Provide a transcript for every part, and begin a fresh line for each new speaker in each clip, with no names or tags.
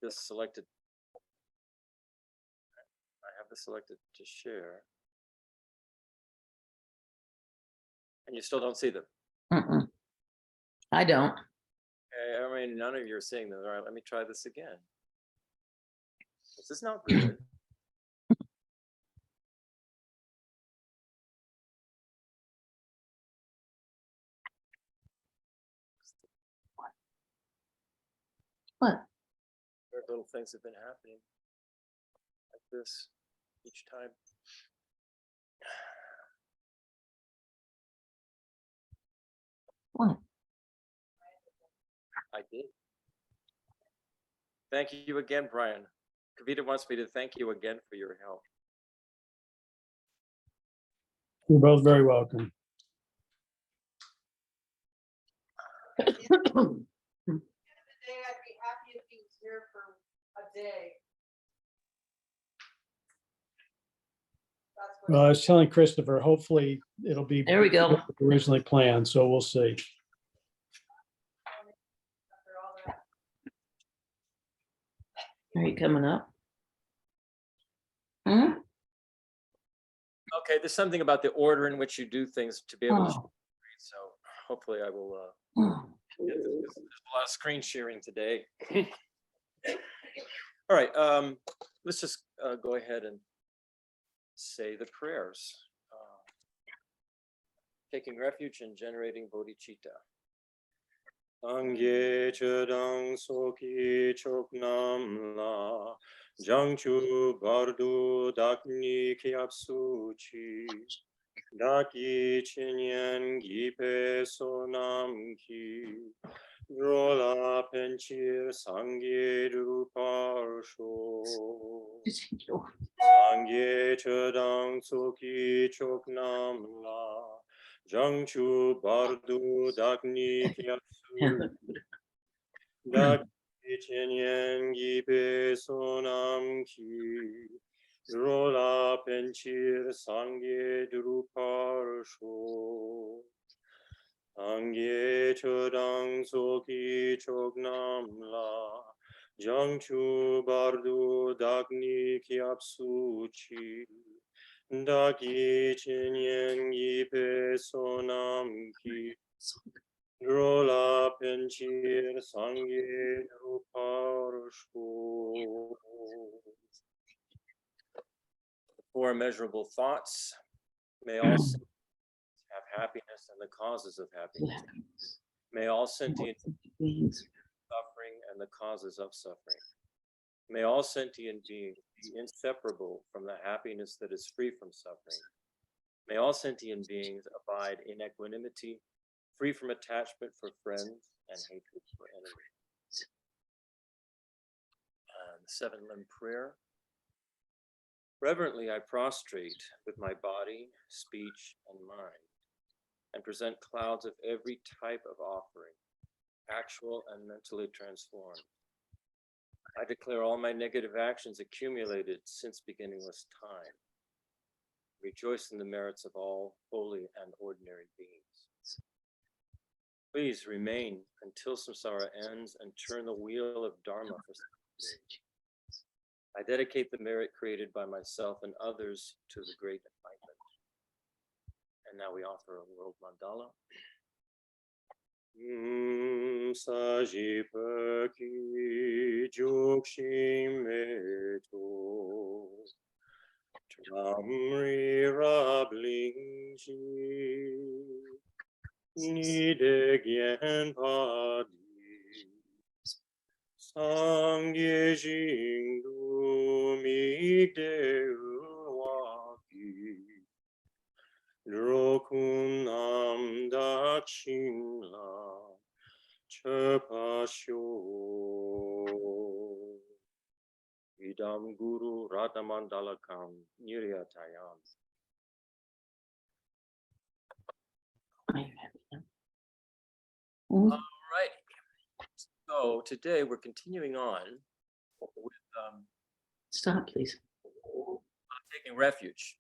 this selected. I have this selected to share. And you still don't see them?
I don't.
Okay, I mean, none of you are seeing them. All right, let me try this again. This is not good.
What?
Weird little things have been happening like this each time.
What?
I did. Thank you again, Brian. Kavita wants me to thank you again for your help.
You're both very welcome.
Day, I'd be happy if he was here for a day. That's what
Well, I was telling Christopher, hopefully it'll be
There we go.
originally planned, so we'll see.
after all that.
Are you coming up? Hmm?
Okay, there's something about the order in which you do things to be able to.
Oh.
So hopefully I will.
Oh.
There's a lot of screen sharing today. All right, let's just go ahead and say the prayers. Taking refuge and generating bodhicitta. Angye chedang soki choknam la jangchu bardu dakni kiapsu chi daki chinyan gipe sonam ki rola penchir sangye ruparsho sangye chedang soki choknam la jangchu bardu dakni kiapsu daki chinyan gipe sonam ki rola penchir sangye druparsho angye chodang soki chognam la jangchu bardu dagni kiapsu chi daki chinyen gipe sonam ki rola penchir sangye druparsho. Four immeasurable thoughts may all have happiness and the causes of happiness. May all sentient beings suffering and the causes of suffering. May all sentient beings be inseparable from the happiness that is free from suffering. May all sentient beings abide in equanimity, free from attachment for friends and hatred for enemies. The seven-limb prayer. Reverently, I prostrate with my body, speech, and mind, and present clouds of every type of offering, actual and mentally transformed. I declare all my negative actions accumulated since beginningless time. Rejoice in the merits of all holy and ordinary beings. Please remain until samsara ends and turn the wheel of Dharma for salvation. I dedicate the merit created by myself and others to the great enlightenment. And now we offer a world mandala. Sajipaki jokshim meto Tramri rablingji Nidegyen padi Sangye jingdu migde uwaki Drokunam dachingla chepasyo Idam guru ratamandalakam niryatayam. All right. So today we're continuing on with
Stop, please.
taking refuge.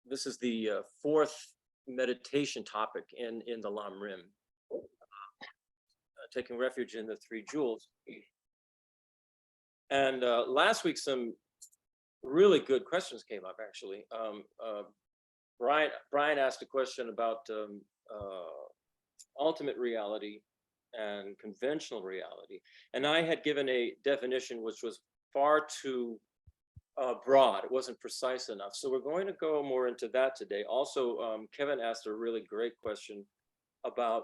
This is the fourth meditation topic in the Lam Rim. Taking refuge in the three jewels. And last week, some really good questions came up, actually. Brian asked a question about ultimate reality and conventional reality. And I had given a definition which was far too broad. It wasn't precise enough. So we're going to go more into that today. Also, Kevin asked a really great question about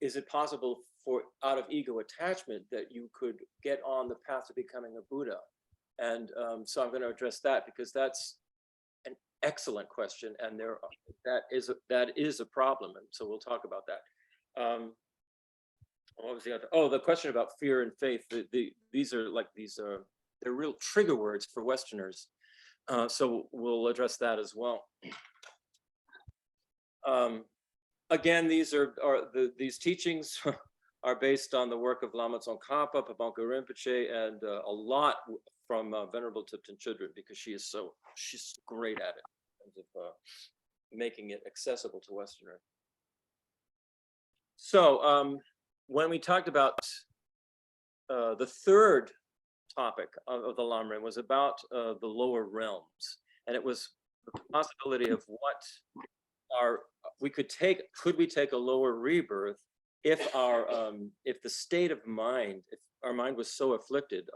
is it possible for out of ego attachment that you could get on the path to becoming a Buddha? And so I'm going to address that because that's an excellent question, and that is a problem, and so we'll talk about that. What was the other? Oh, the question about fear and faith. These are they're real trigger words for Westerners, so we'll address that as well. Again, these teachings are based on the work of Lama Tsongkhapa, Pamonka Rinpoche, and a lot from Venerable Thupten Chödrön, because she's great at it in terms of making it accessible to Westerners. So when we talked about the third topic of the Lamrim was about the lower realms, and it was the possibility of what could we take a lower rebirth if the state of mind, if our mind was so afflicted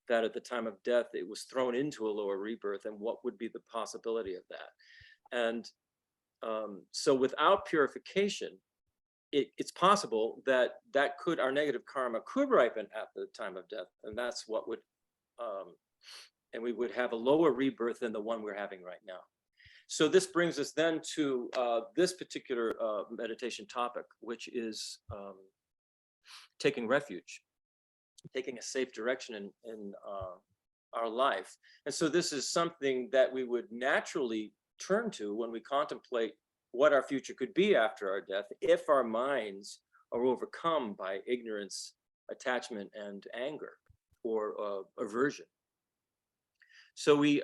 that at the time of death it was thrown into a lower rebirth, and what would be the possibility of that? And so without purification, it's possible that our negative karma could ripen at the time of death, and that's what would and we would have a lower rebirth than the one we're having right now. So this brings us then to this particular meditation topic, which is taking refuge, taking a safe direction in our life. And so this is something that we would naturally turn to when we contemplate what our future could be after our death, if our minds are overcome by ignorance, attachment, and anger, or aversion. So we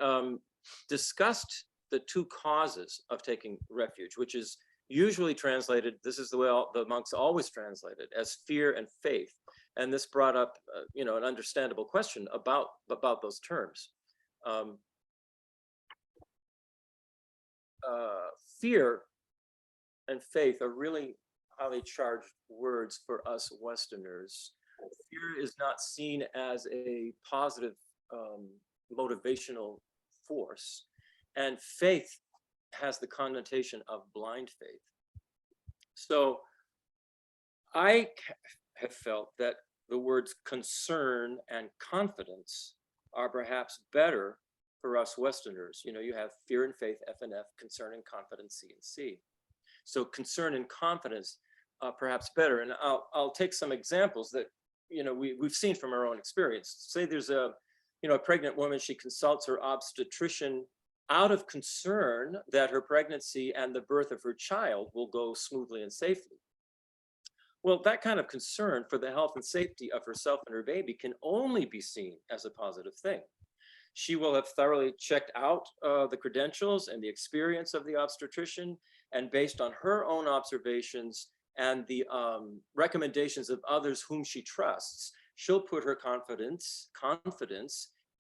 discussed the two causes of taking refuge, which is usually translated, this is the way the monks always translate it, as fear and faith. And this brought up an understandable question about those terms. Fear and faith are really highly charged words for us Westerners. Fear is not seen as a positive motivational force, and faith has the connotation of blind faith. So I have felt that the words concern and confidence are perhaps better for us Westerners. You have fear and faith, F and F, concern and confidence, C and C. So concern and confidence perhaps better. And I'll take some examples that we've seen from our own experience. Say there's a pregnant woman, she consults her obstetrician out of concern that her pregnancy and the birth of her child will go smoothly and safely. Well, that kind of concern for the health and safety of herself and her baby can only be seen as a positive thing. She will have thoroughly checked out the credentials and the experience of the obstetrician, and based on her own observations and the recommendations of others whom she trusts, she'll put her confidence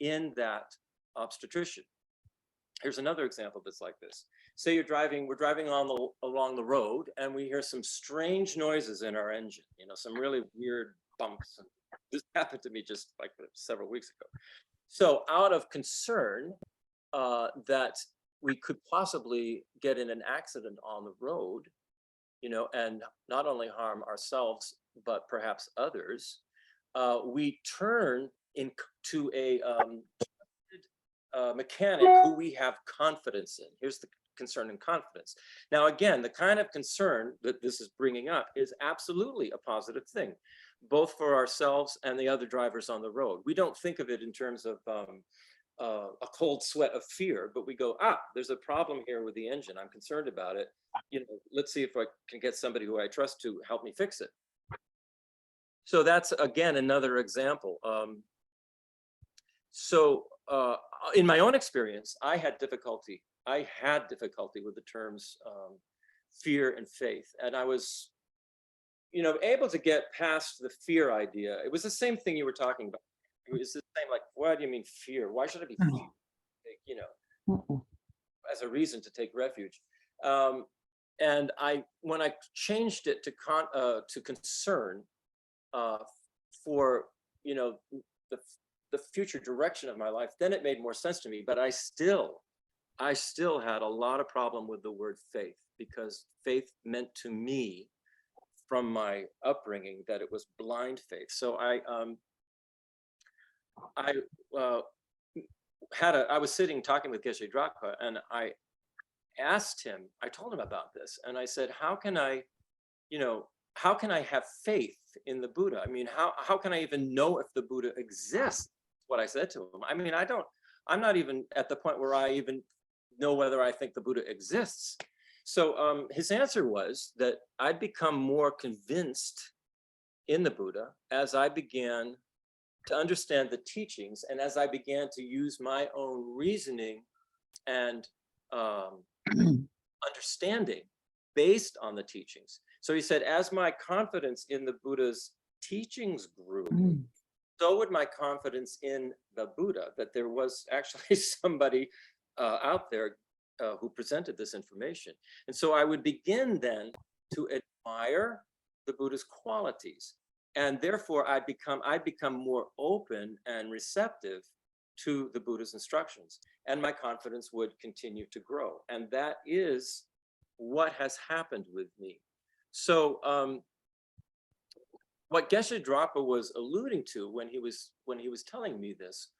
in that obstetrician. Here's another example that's like this. Say we're driving along the road, and we hear some strange noises in our engine, some really weird bumps. This happened to me just like several weeks ago. So out of concern that we could possibly get in an accident on the road, and not only harm ourselves, but perhaps others, we turn into a mechanic who we have confidence in. Here's the concern and confidence. Now, again, the kind of concern that this is bringing up is absolutely a positive thing, both for ourselves and the other drivers on the road. We don't think of it in terms of a cold sweat of fear, but we go, there's a problem here with the engine. I'm concerned about it. Let's see if I can get somebody who I trust to help me fix it. So that's, again, another example. In my own experience, I had difficulty with the terms fear and faith. And I was, able to get past the fear idea. It was the same thing you were talking about. It was the same, like, what do you mean fear? Why should I be feared? As a reason to take refuge. And when I changed it to concern for the future direction of my life, then it made more sense to me. But I still had a lot of problem with the word faith, because faith meant to me from my upbringing that it was blind faith. So I was sitting talking with Geshe Drapa, and I told him about this, and I said, how can I have faith in the Buddha? I mean, how can I even know if the Buddha exists? What I said to him. I mean, I'm not even at the point where I even know whether I think the Buddha exists. So his answer was that I'd become more convinced in the Buddha as I began to understand the teachings, and as I began to use my own reasoning and understanding based on the teachings. So he said, as my confidence in the Buddha's teachings grew, so would my confidence in the Buddha, that there was actually somebody out there who presented this information. And so I would begin then to admire the Buddha's qualities. And therefore I'd become more open and receptive to the Buddha's instructions, and my confidence would continue to grow. And that is what has happened with me. So what Geshe Drapa was alluding to when he was telling me this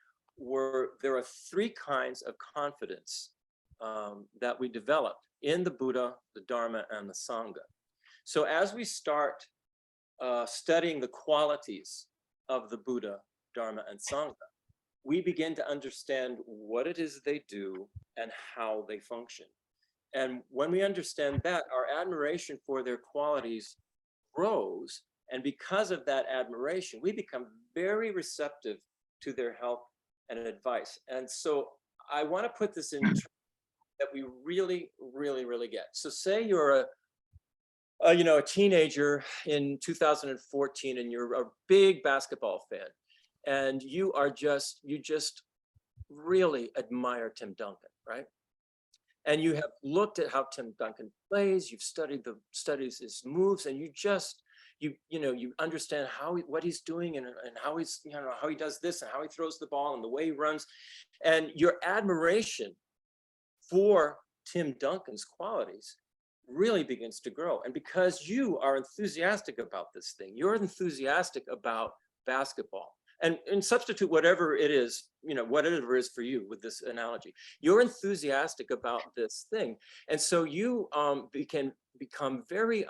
there are three kinds of confidence that we developed in the Buddha, the Dharma, and the Sangha. So as we start studying the qualities of the Buddha, Dharma, and Sangha, we begin to understand what it is they do and how they function. And when we understand that, our admiration for their qualities grows. And because of that admiration, we become very receptive to their help and advice. And so I want to put this in terms that we really, really, really get. So say you're a teenager in 2014, and you're a big basketball fan, and you just really admire Tim Duncan, right? And you have looked at how Tim Duncan plays, you've studied his moves, and you understand what he's doing and how how he does this and how he throws the ball and the way he runs. And your admiration for Tim Duncan's qualities really begins to grow. And because you are enthusiastic about this thing, you're enthusiastic about basketball. And substitute whatever it is, whatever it is for you with this analogy. You're enthusiastic about this thing. And so you can become very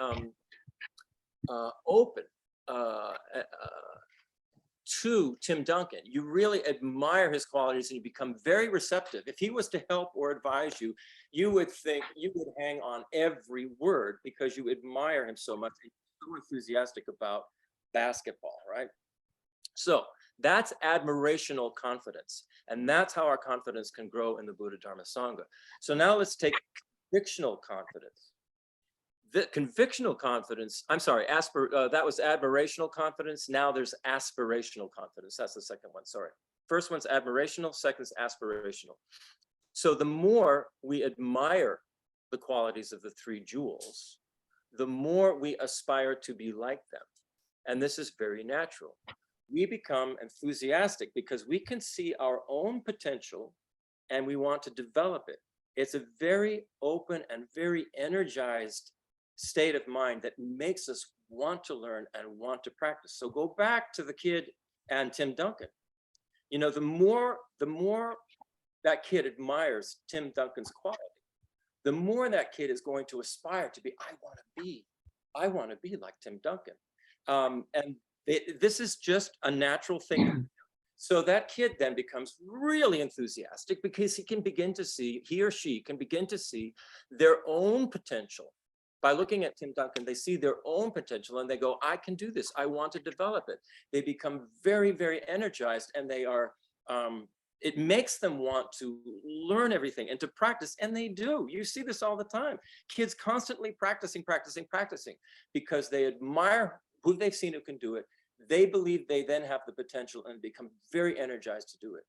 open to Tim Duncan. You really admire his qualities, and you become very receptive. If he was to help or advise you, you would hang on every word because you admire him so much. And you're so enthusiastic about basketball, right? So that's admirational confidence. And that's how our confidence can grow in the Buddha, Dharma, Sangha. So now let's take convictional confidence. The convictional confidence, that was admirational confidence. Now there's aspirational confidence. That's the second one, sorry. First one's admirational, second is aspirational. So the more we admire the qualities of the three jewels, the more we aspire to be like them. And this is very natural. We become enthusiastic because we can see our own potential and we want to develop it. It's a very open and very energized state of mind that makes us want to learn and want to practice. So go back to the kid and Tim Duncan. The more that kid admires Tim Duncan's quality, the more that kid is going to aspire to be, I want to be like Tim Duncan. And this is just a natural thing. So that kid then becomes really enthusiastic because he or she can begin to see their own potential. By looking at Tim Duncan, they see their own potential and they go, I can do this. I want to develop it. They become very, very energized, and they are it makes them want to learn everything and to practice, and they do. You see this all the time. Kids constantly practicing because they admire who they've seen who can do it. They believe they then have the potential and become very energized to do it.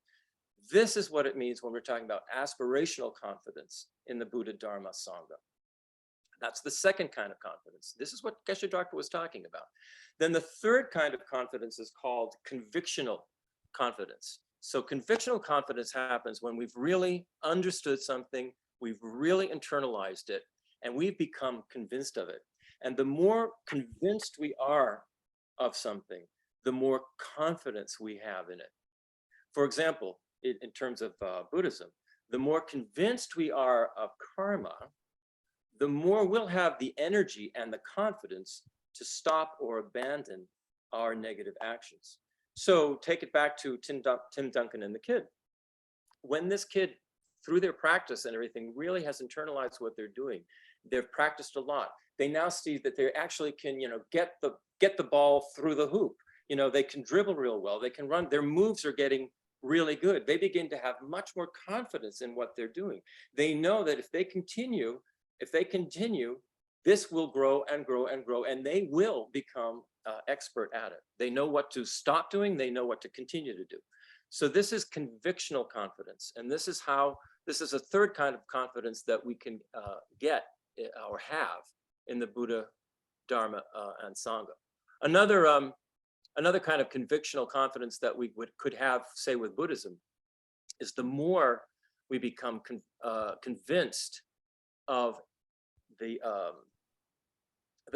This is what it means when we're talking about aspirational confidence in the Buddha, Dharma, Sangha. That's the second kind of confidence. This is what Geshe Dragpa was talking about. Then the third kind of confidence is called convictional confidence. So convictional confidence happens when we've really understood something, we've really internalized it, and we've become convinced of it. And the more convinced we are of something, the more confidence we have in it. For example, in terms of Buddhism, the more convinced we are of karma, the more we'll have the energy and the confidence to stop or abandon our negative actions. So take it back to Tim Duncan and the kid. When this kid, through their practice and everything, really has internalized what they're doing, they've practiced a lot. They now see that they actually can, get the ball through the hoop. They can dribble real well. They can run. Their moves are getting really good. They begin to have much more confidence in what they're doing. They know that if they continue, this will grow and grow and grow, and they will become expert at it. They know what to stop doing. They know what to continue to do. So this is convictional confidence. And this is a third kind of confidence that we can get or have in the Buddha, Dharma, and Sangha. Another kind of convictional confidence that we could have, say, with Buddhism, is the more we become convinced of the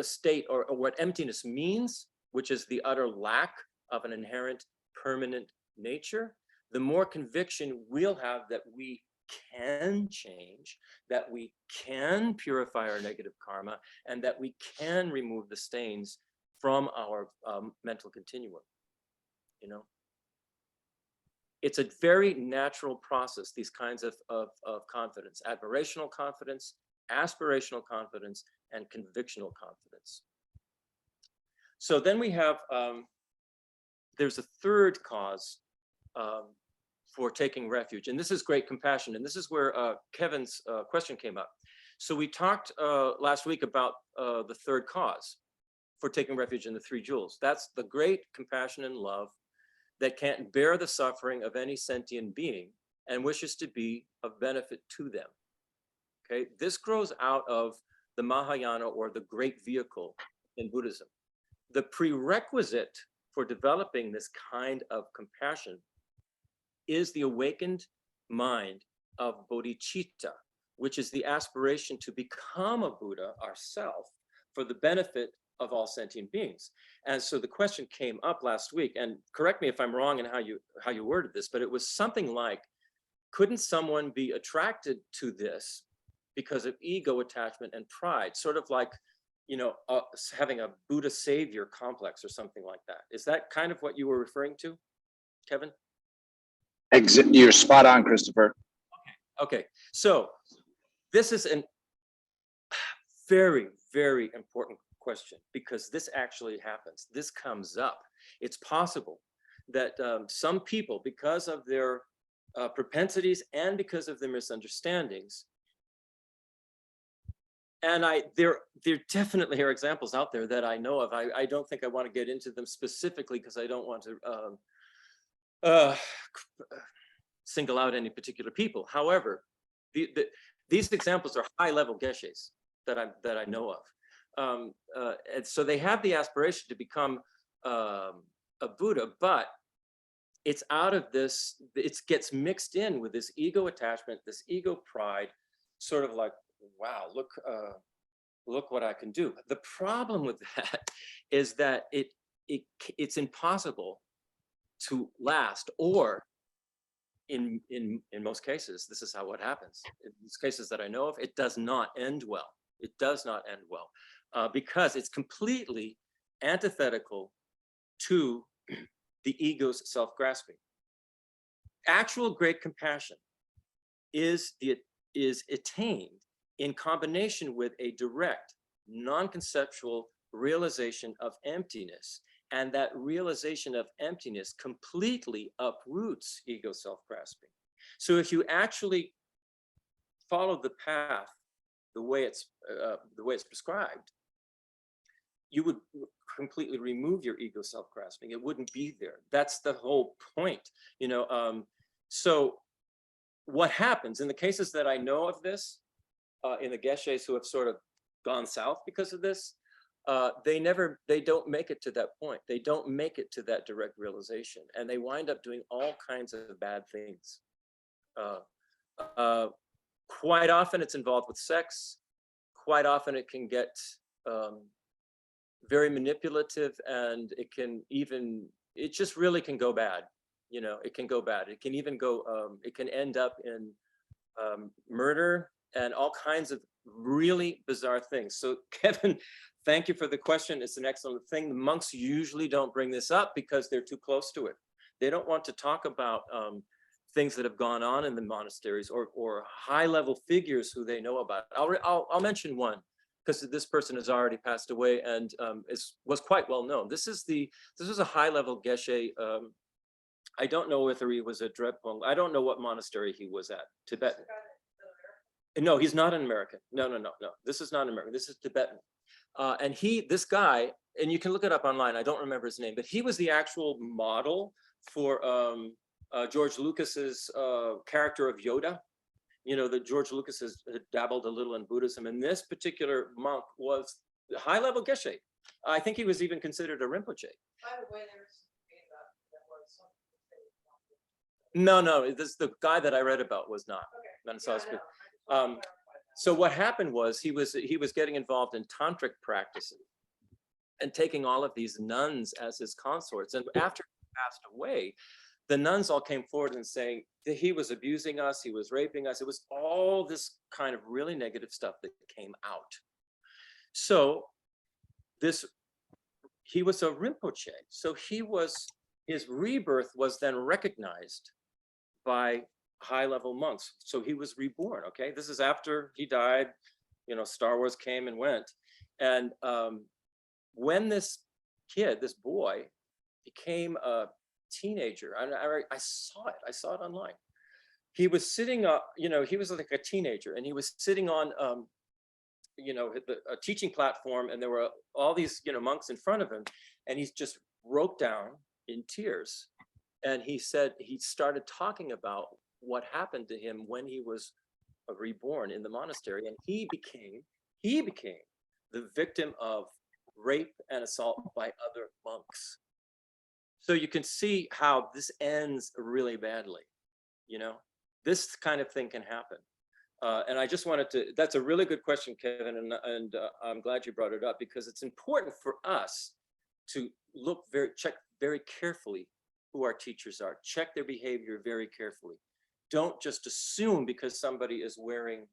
state or what emptiness means, which is the utter lack of an inherent permanent nature, the more conviction we'll have that we can change, that we can purify our negative karma, and that we can remove the stains from our mental continuum. It's a very natural process, these kinds of confidence: admirational confidence, aspirational confidence, and convictional confidence. So then we have, there's a third cause for taking refuge, and this is great compassion. And this is where Kevin's question came up. So we talked last week about the third cause for taking refuge in the three jewels. That's the great compassion and love that can't bear the suffering of any sentient being and wishes to be of benefit to them. Okay, this grows out of the Mahayana, or the great vehicle in Buddhism. The prerequisite for developing this kind of compassion is the awakened mind of bodhicitta, which is the aspiration to become a Buddha ourself for the benefit of all sentient beings. And so the question came up last week, and correct me if I'm wrong in how you worded this, but it was something like, couldn't someone be attracted to this because of ego attachment and pride, sort of like, having a Buddha savior complex or something like that? Is that kind of what you were referring to, Kevin?
You're spot on, Christopher.
Okay. So this is a very, very important question, because this actually happens. This comes up. It's possible that some people, because of their propensities and because of their misunderstandings, and there definitely are examples out there that I know of. I don't think I want to get into them specifically because I don't want to single out any particular people. However, these examples are high-level geshes that I know of. And so they have the aspiration to become a Buddha, but it's out of this, it gets mixed in with this ego attachment, this ego pride, sort of like, wow, look what I can do. The problem with that is that it's impossible to last, or in most cases, this is what happens. In these cases that I know of, it does not end well. It does not end well because it's completely antithetical to the ego's self-grasping. Actual great compassion is attained in combination with a direct, non-conceptual realization of emptiness And that realization of emptiness completely uproots ego self-grasping. So if you actually follow the path the way it's prescribed, you would completely remove your ego self-grasping. It wouldn't be there. That's the whole point, you know. So what happens in the cases that I know of this, in the geshes who have sort of gone south because of this, they don't make it to that point. They don't make it to that direct realization, and they wind up doing all kinds of bad things. Quite often it's involved with sex. Quite often it can get very manipulative, and it just really can go bad. You know, it can go bad. It can even go, it can end up in murder and all kinds of really bizarre things. So Kevin, thank you for the question. It's an excellent thing. The monks usually don't bring this up because they're too close to it. They don't want to talk about things that have gone on in the monasteries or high level figures who they know about. I'll mention one, because this person has already passed away and was quite well known. This was a high level geshe. I don't know whether he was a Drepung. I don't know what monastery he was at. Tibetan. No, he's not an American. No. This is not American. This is Tibetan. And this guy, and you can look it up online. I don't remember his name, but he was the actual model for George Lucas's character of Yoda. You know, that George Lucas has dabbled a little in Buddhism, and this particular monk was high level geshe. I think he was even considered a Rinpoche.
By the way, there's that was something.
No, the guy that I read about was not.
Okay.
And so,
Yeah, I know. I just wanted to clarify that.
so what happened was he was getting involved in tantric practices and taking all of these nuns as his consorts. And after he passed away, the nuns all came forward and saying that he was abusing us, he was raping us. It was all this kind of really negative stuff that came out. So he was a Rinpoche. So his rebirth was then recognized by high-level monks. So he was reborn, okay? This is after he died, you know, Star Wars came and went. And when this boy became a teenager, I saw it online. He was sitting up, you know, he was like a teenager, and he was sitting on, you know, a teaching platform, and there were all these, you know, monks in front of him, and he just broke down in tears. And he said, he started talking about what happened to him when he was reborn in the monastery, and he became the victim of rape and assault by other monks. So you can see how this ends really badly. You know, this kind of thing can happen. And I just wanted to, that's a really good question, Kevin, and I'm glad you brought it up, because it's important for us to check very carefully who our teachers are, check their behavior very carefully. Don't just assume because somebody is wearing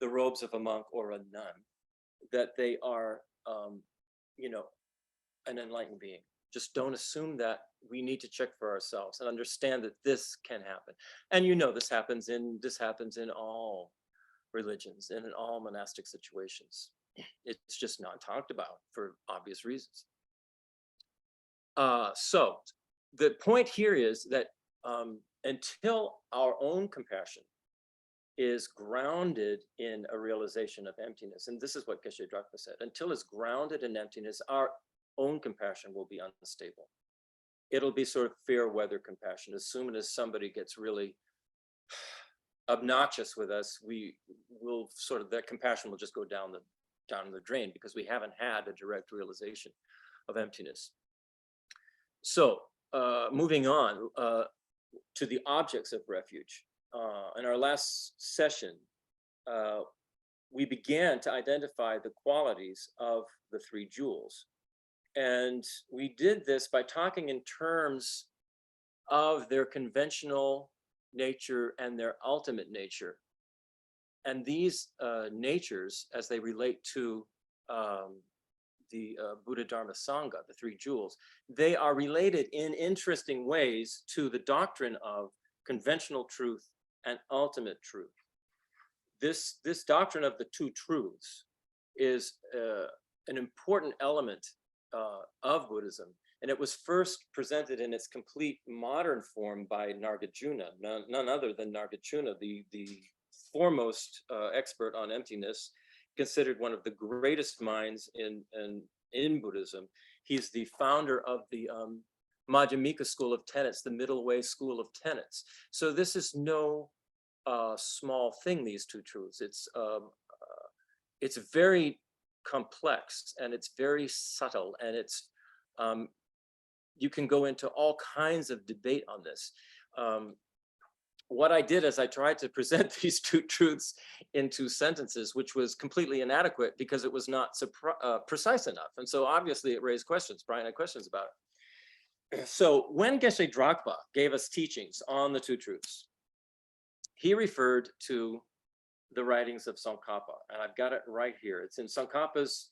the robes of a monk or a nun that they are, you know, an enlightened being. Just don't assume that. We need to check for ourselves and understand that this can happen. And you know, this happens in all religions and in all monastic situations. It's just not talked about for obvious reasons. So the point here is that until our own compassion is grounded in a realization of emptiness, and this is what Geshe Drachma said, until it's grounded in emptiness, our own compassion will be unstable. It'll be sort of fair weather compassion. As soon as somebody gets really obnoxious with us, that compassion will just go down the drain, because we haven't had a direct realization of emptiness. So moving on to the objects of refuge. In our last session, we began to identify the qualities of the three jewels. And we did this by talking in terms of their conventional nature and their ultimate nature. And these natures, as they relate to the Buddha, Dharma, Sangha, the three jewels, they are related in interesting ways to the doctrine of conventional truth and ultimate truth. This doctrine of the two truths is an important element of Buddhism. And it was first presented in its complete modern form by Nagarjuna, none other than Nagarjuna, the foremost expert on emptiness, considered one of the greatest minds in Buddhism. He's the founder of the Madhyamika school of tenets, the middle way school of tenets. So this is no small thing, these two truths. It's very complex, and it's very subtle, and it's you can go into all kinds of debate on this. What I did is I tried to present these two truths in 2 sentences, which was completely inadequate because it was not precise enough. And so obviously it raised questions. Brian had questions about it. So when Geshe Dragpa gave us teachings on the 2 truths, he referred to the writings of Tsongkhapa, and I've got it right here. It's in Tsongkhapa's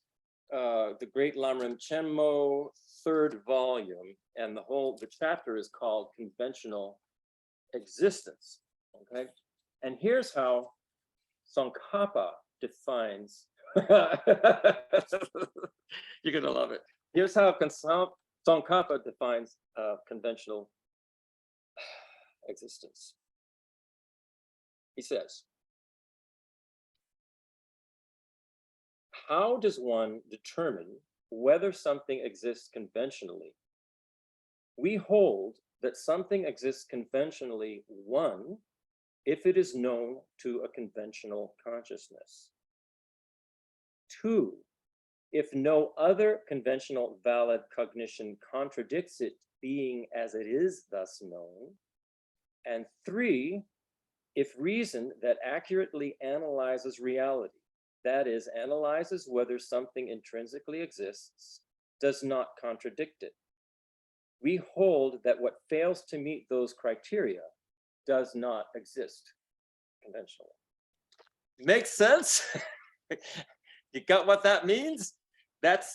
the Great Lamrim Chenmo 3rd volume, and the chapter is called Conventional Existence. Okay, and here's how Tsongkhapa defines. You're gonna love it. Here's how Tsongkhapa defines conventional existence. He says, how does one determine whether something exists conventionally? We hold that something exists conventionally, 1, if it is known to a conventional consciousness. 2, if no other conventional valid cognition contradicts it being as it is thus known. And 3, if reason that accurately analyzes reality, that is, analyzes whether something intrinsically exists, does not contradict it. We hold that what fails to meet those criteria does not exist conventionally. Makes sense? You got what that means? That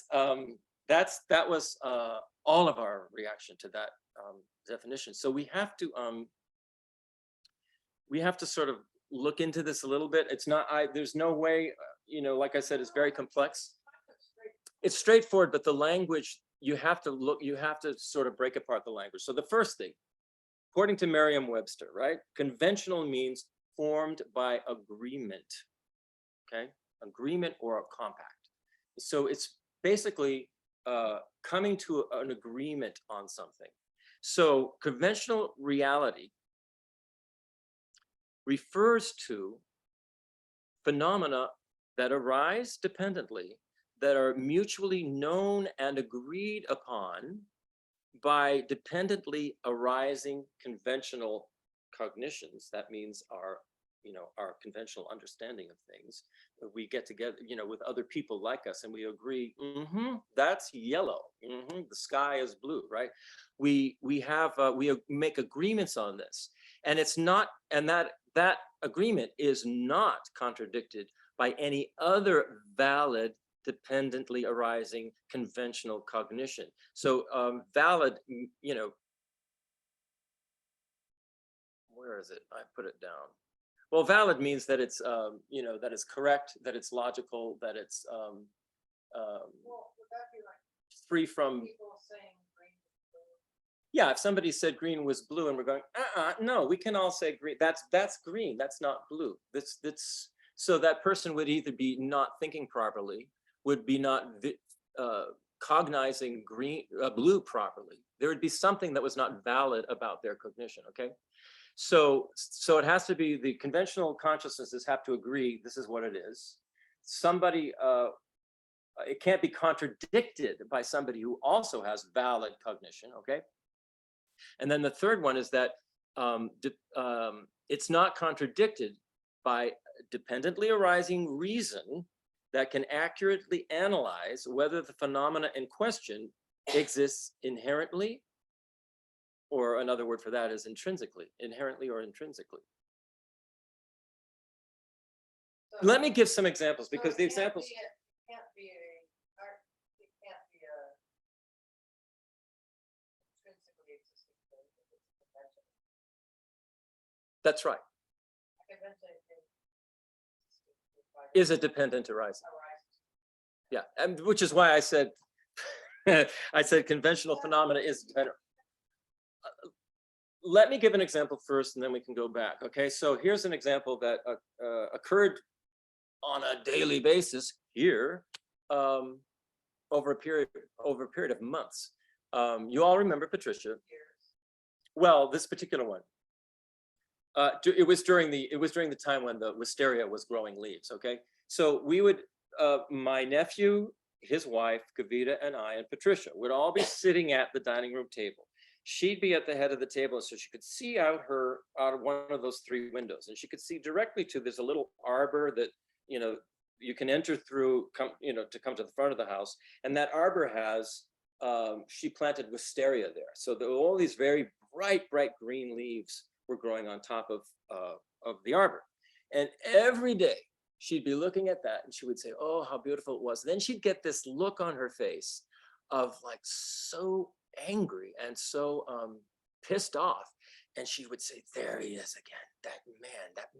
was all of our reaction to that definition. So we have to sort of look into this a little bit. It's not, there's no way, like I said, it's very complex. It's straightforward, but the language, you have to sort of break apart the language. So the first thing, according to Merriam-Webster, right? Conventional means formed by agreement, okay? Agreement or a compact. So it's basically coming to an agreement on something. So conventional reality refers to phenomena that arise dependently, that are mutually known and agreed upon by dependently arising conventional cognitions. That means our conventional understanding of things. We get together, with other people like us, and we agree, that's yellow, the sky is blue, right? We make agreements on this, and it's not, and that agreement is not contradicted by any other valid dependently arising conventional cognition. So valid, where is it? I put it down. Well, valid means that it's, that it's correct, that it's logical, that it's
Well, would that be like
free from,
people saying green is blue?
yeah, if somebody said green was blue and we're going, no, we can all say green, that's green, that's not blue. That's, so that person would either be not thinking properly, would be not cognizing blue properly. There would be something that was not valid about their cognition, okay? So it has to be, the conventional consciousnesses have to agree, this is what it is. Somebody, it can't be contradicted by somebody who also has valid cognition, okay? And then the third one is that it's not contradicted by dependently arising reason that can accurately analyze whether the phenomena in question exists inherently, or another word for that is intrinsically, inherently or intrinsically.
So-
Let me give some examples, because
so
the
it can't
examples,
be it can't be a intrinsically existing thing, if it's conventional.
that's right,
Convention
is a dependent arising.
arises.
Yeah, and which is why I said I said conventional phenomena is better. Let me give an example first, and then we can go back. Okay, so here's an example that occurred on a daily basis here over a period of months. You all remember Patricia? Well, this particular one. It was during the time when the wisteria was growing leaves. Okay, so we would, my nephew, his wife, Kavita, and I, and Patricia would all be sitting at the dining room table. She'd be at the head of the table, so she could see out of one of those 3 windows, and she could see directly to, there's a little arbor that, you know, you can enter through, to come to the front of the house. And that arbor has, she planted wisteria there. So there were all these very bright green leaves were growing on top of the arbor. And every day she'd be looking at that and she would say, oh, how beautiful it was. Then she'd get this look on her face of like so angry and so pissed off. And she would say, there he is again, that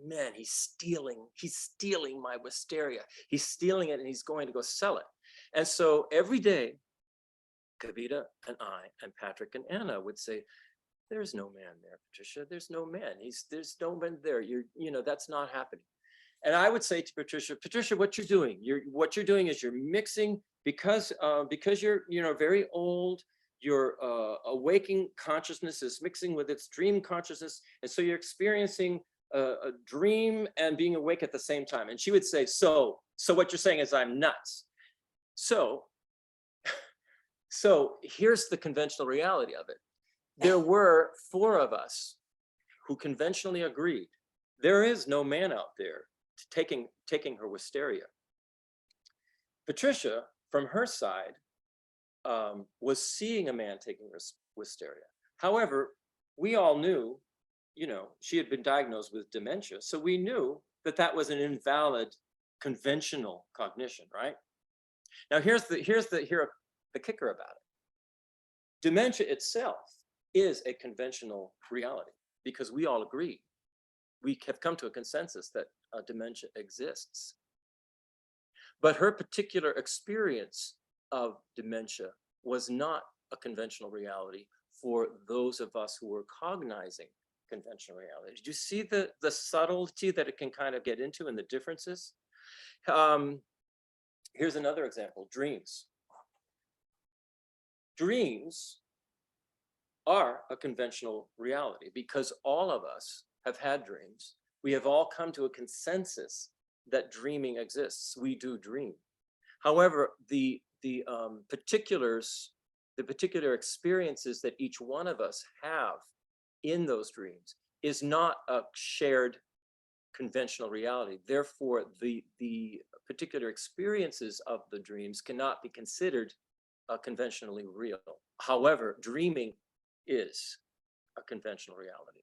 man, he's stealing my wisteria. He's stealing it and he's going to go sell it. And so every day, Kavita and I and Patrick and Anna would say, there's no man there, Patricia, there's no man. There's no man there. That's not happening. And I would say to Patricia, what you're doing, is you're mixing, because you're very old, your awaking consciousness is mixing with its dream consciousness. And so you're experiencing a dream and being awake at the same time. And she would say, so what you're saying is I'm nuts. So here's the conventional reality of it. There were 4 of us who conventionally agreed there is no man out there taking her wisteria. Patricia, from her side, was seeing a man taking her wisteria. However, we all knew, she had been diagnosed with dementia, so we knew that was an invalid conventional cognition, right? Now here's the kicker about it. Dementia itself is a conventional reality because we all agree. We have come to a consensus that dementia exists. But her particular experience of dementia was not a conventional reality for those of us who were cognizing conventional reality. Did you see the subtlety that it can kind of get into and the differences? Here's another example, dreams. Dreams are a conventional reality because all of us have had dreams. We have all come to a consensus that dreaming exists. We do dream. However, the particular experiences that each one of us have in those dreams is not a shared conventional reality. Therefore, the particular experiences of the dreams cannot be considered conventionally real. However, dreaming is a conventional reality.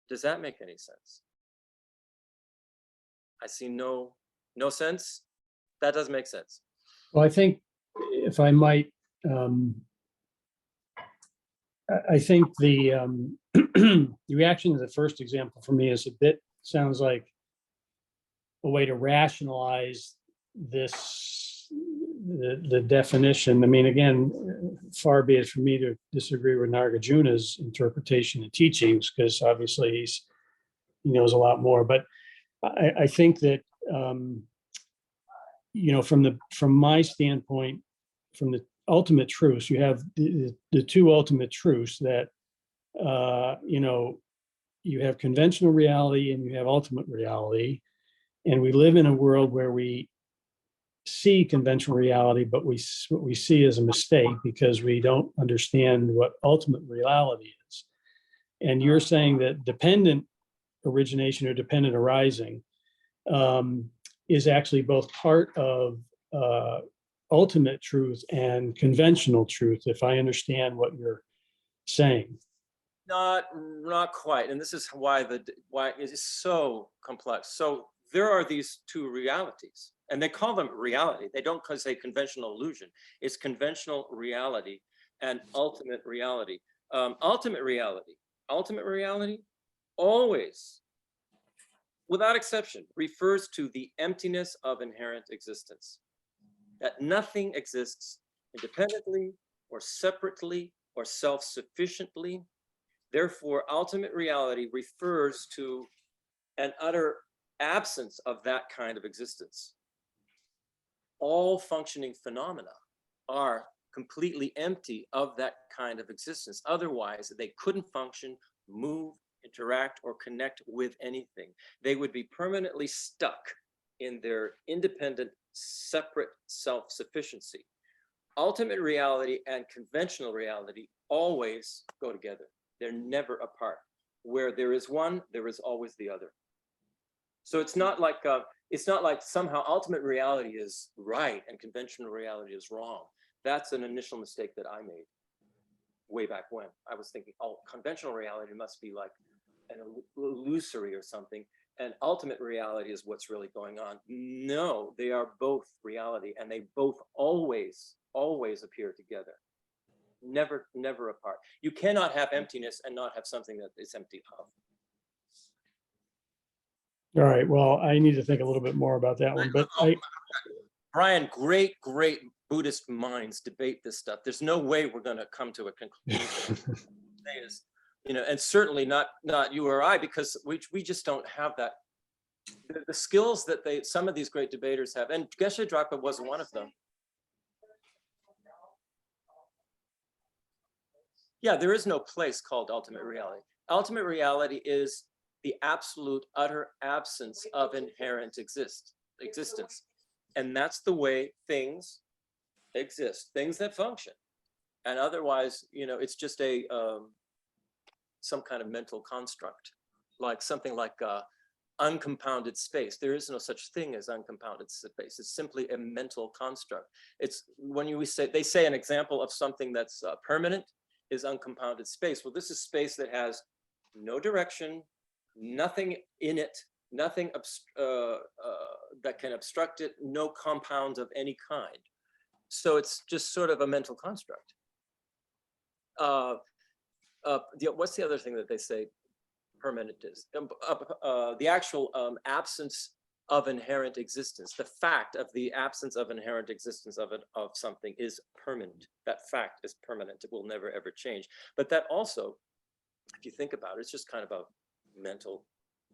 Does that make any sense? I see no sense. That doesn't make sense.
Well, I think if I might, I think the the reaction to the first example for me is sounds like a way to rationalize the definition. I mean, again, far be it for me to disagree with Nagarjuna's interpretation and teachings, because obviously he knows a lot more. But I think that from my standpoint, from the ultimate truths, you have the 2 ultimate truths that you have conventional reality and you have ultimate reality, and we live in a world where we see conventional reality, but what we see is a mistake because we don't understand what ultimate reality is. And you're saying that dependent origination or dependent arising is actually both part of ultimate truth and conventional truth, if I understand what you're saying.
Not quite. And this is why it is so complex. So there are these 2 realities, and they call them reality. They don't say conventional illusion. It's conventional reality and ultimate reality. Ultimate reality always, without exception, refers to the emptiness of inherent existence. That nothing exists independently or separately or self-sufficiently. Therefore, ultimate reality refers to an utter absence of that kind of existence. All functioning phenomena are completely empty of that kind of existence. Otherwise, they couldn't function, move, interact, or connect with anything. They would be permanently stuck in their independent, separate self-sufficiency. Ultimate reality and conventional reality always go together. They're never apart. Where there is one, there is always the other. So it's not like somehow ultimate reality is right and conventional reality is wrong. That's an initial mistake that I made way back when. I was thinking, oh, conventional reality must be like an illusory or something, and ultimate reality is what's really going on. No, they are both reality, and they both always appear together. Never apart. You cannot have emptiness and not have something that is empty of.
All right, well, I need to think a little bit more about that one, but
Brian, great Buddhist minds debate this stuff. There's no way we're going to come to a conclusion. And certainly not you or I, because we just don't have that. The skills that some of these great debaters have, and Geshe Drapa was one of them. Yeah, there is no place called ultimate reality. Ultimate reality is the absolute, utter absence of inherent existence. And that's the way things exist, things that function. And otherwise, it's just some kind of mental construct, like something like uncompounded space. There is no such thing as uncompounded space. It's simply a mental construct. It's when they say an example of something that's permanent is uncompounded space. Well, this is space that has no direction, nothing in it, nothing that can obstruct it, no compounds of any kind. So it's just sort of a mental construct. What's the other thing that they say permanent is? The actual absence of inherent existence. The fact of the absence of inherent existence of something is permanent. That fact is permanent. It will never ever change. But that also, if you think about it, it's just kind of a mental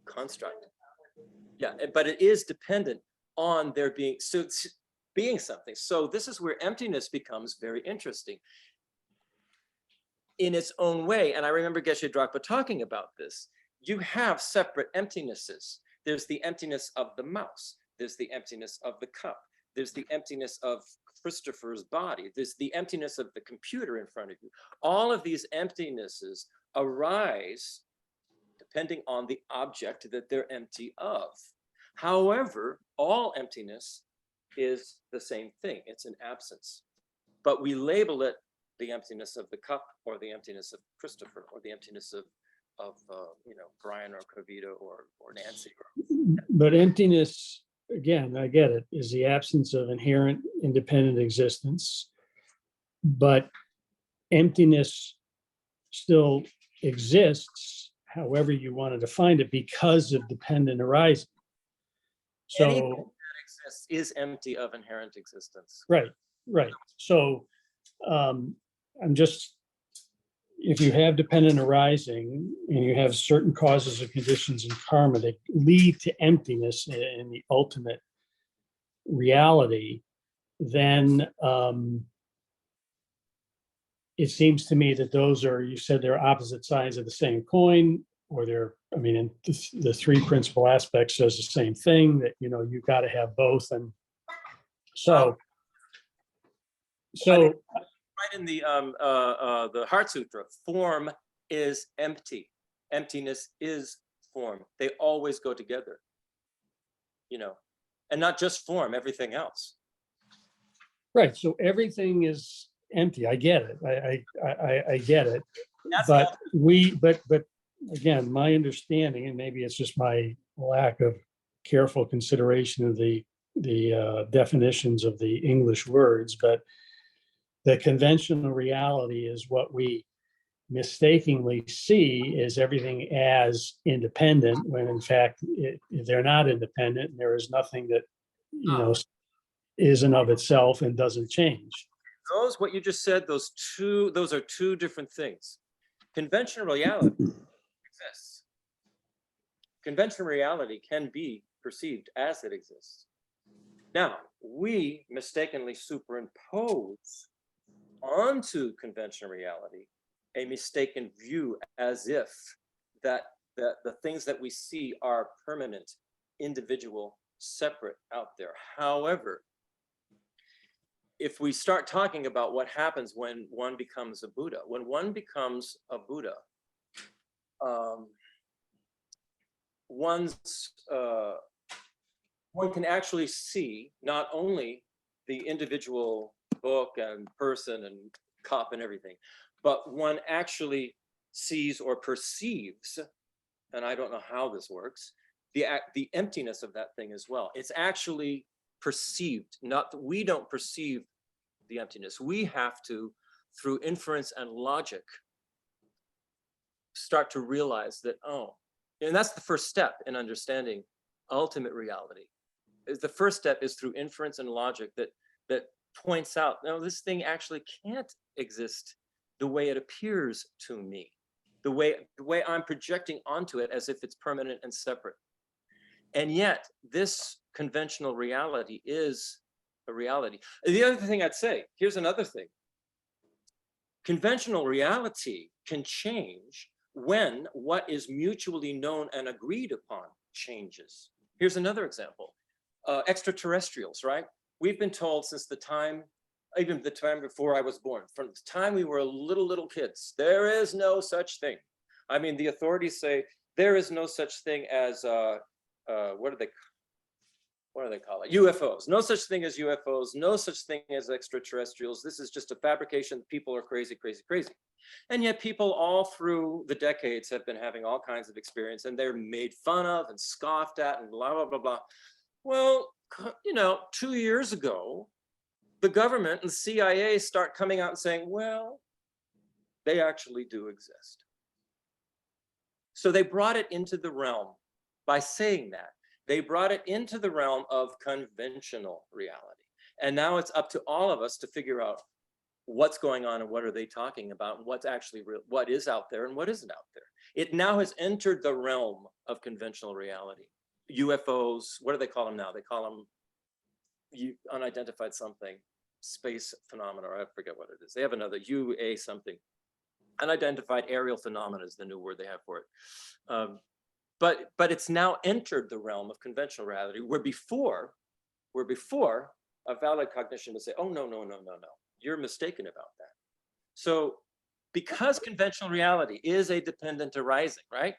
construct. Yeah, but it is dependent on there being something. So this is where emptiness becomes very interesting in its own way. And I remember Geshe Drapa talking about this. You have separate emptinesses. There's the emptiness of the mouse. There's the emptiness of the cup. There's the emptiness of Christopher's body. There's the emptiness of the computer in front of you. All of these emptinesses arise depending on the object that they're empty of. However, all emptiness is the same thing. It's an absence. But we label it the emptiness of the cup, or the emptiness of Christopher, or the emptiness of Brian or Kavita or Nancy.
But emptiness, again, I get it, is the absence of inherent independent existence. But emptiness still exists, however you want to define it, because of dependent arising. So
anything that exists is empty of inherent existence.
Right. So I'm just, if you have dependent arising and you have certain causes and conditions in karma that lead to emptiness in the ultimate reality, then it seems to me that those are, you said they're opposite sides of the same coin, or and the three principal aspects says the same thing, that, you've got to have both. And so
right in the Heart Sutra, form is empty. Emptiness is form. They always go together, and not just form, everything else.
Right. So everything is empty. I get it. I get it. But again, my understanding, and maybe it's just my lack of careful consideration of the definitions of the English words, but the conventional reality is what we mistakenly see as everything as independent, when in fact they're not independent. There is nothing that is and of itself and doesn't change.
those, what you just said, those are two different things. Conventional reality exists. Conventional reality can be perceived as it exists. Now, we mistakenly superimpose onto conventional reality a mistaken view, as if that the things that we see are permanent, individual, separate out there. However, if we start talking about what happens when one becomes a Buddha, when one becomes a Buddha, one can actually see not only the individual book and person and cup and everything, but one actually sees or perceives, and I don't know how this works, the emptiness of that thing as well. It's actually perceived, not that we don't perceive the emptiness. We have to, through inference and logic, start to realize that, oh, and that's the first step in understanding ultimate reality. The first step is through inference and logic that points out, no, this thing actually can't exist the way it appears to me, the way I'm projecting onto it as if it's permanent and separate. And yet this conventional reality is a reality. The other thing I'd say, here's another thing. Conventional reality can change when what is mutually known and agreed upon changes. Here's another example. Extraterrestrials, right? We've been told since the time, even the time before I was born, from the time we were little kids, there is no such thing. I mean, the authorities say there is no such thing as, what do they call it? UFOs. No such thing as UFOs, no such thing as extraterrestrials. This is just a fabrication. People are crazy, crazy, crazy. And yet people all through the decades have been having all kinds of experience, and they're made fun of and scoffed at and blah, blah, blah, blah. Well, 2 years ago, the government and CIA start coming out and saying, well, they actually do exist. So they brought it into the realm by saying that. They brought it into the realm of conventional reality. And now it's up to all of us to figure out what's going on and what are they talking about and what's actually real, what is out there and what isn't out there. It now has entered the realm of conventional reality. UFOs, what do they call them now? They call them unidentified something, space phenomena, or I forget what it is. They have another UA something. Unidentified aerial phenomena is the new word they have for it. But it's now entered the realm of conventional reality, where before a valid cognition would say, oh, no, you're mistaken about that. So because conventional reality is a dependent arising, right?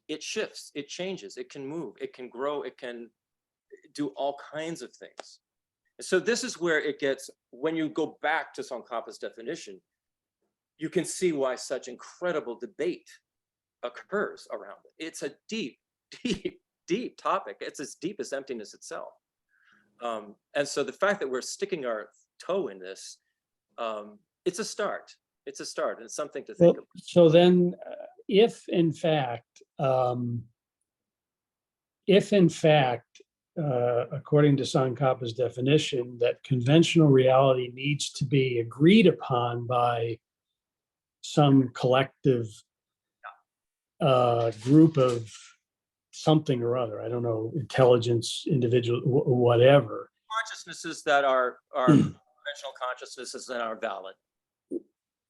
It shifts, it changes, it can move, it can grow, it can do all kinds of things. So this is where it gets, when you go back to Tsongkhapa's definition, you can see why such incredible debate occurs around it. It's a deep topic. It's as deep as emptiness itself. And so the fact that we're sticking our toe in this, it's a start. It's a start, and it's something to think about.
So then, if in fact, according to Tsongkhapa's definition, that conventional reality needs to be agreed upon by some collective group of something or other, I don't know, intelligence, individual, whatever.
Consciousnesses that are conventional consciousnesses that are valid.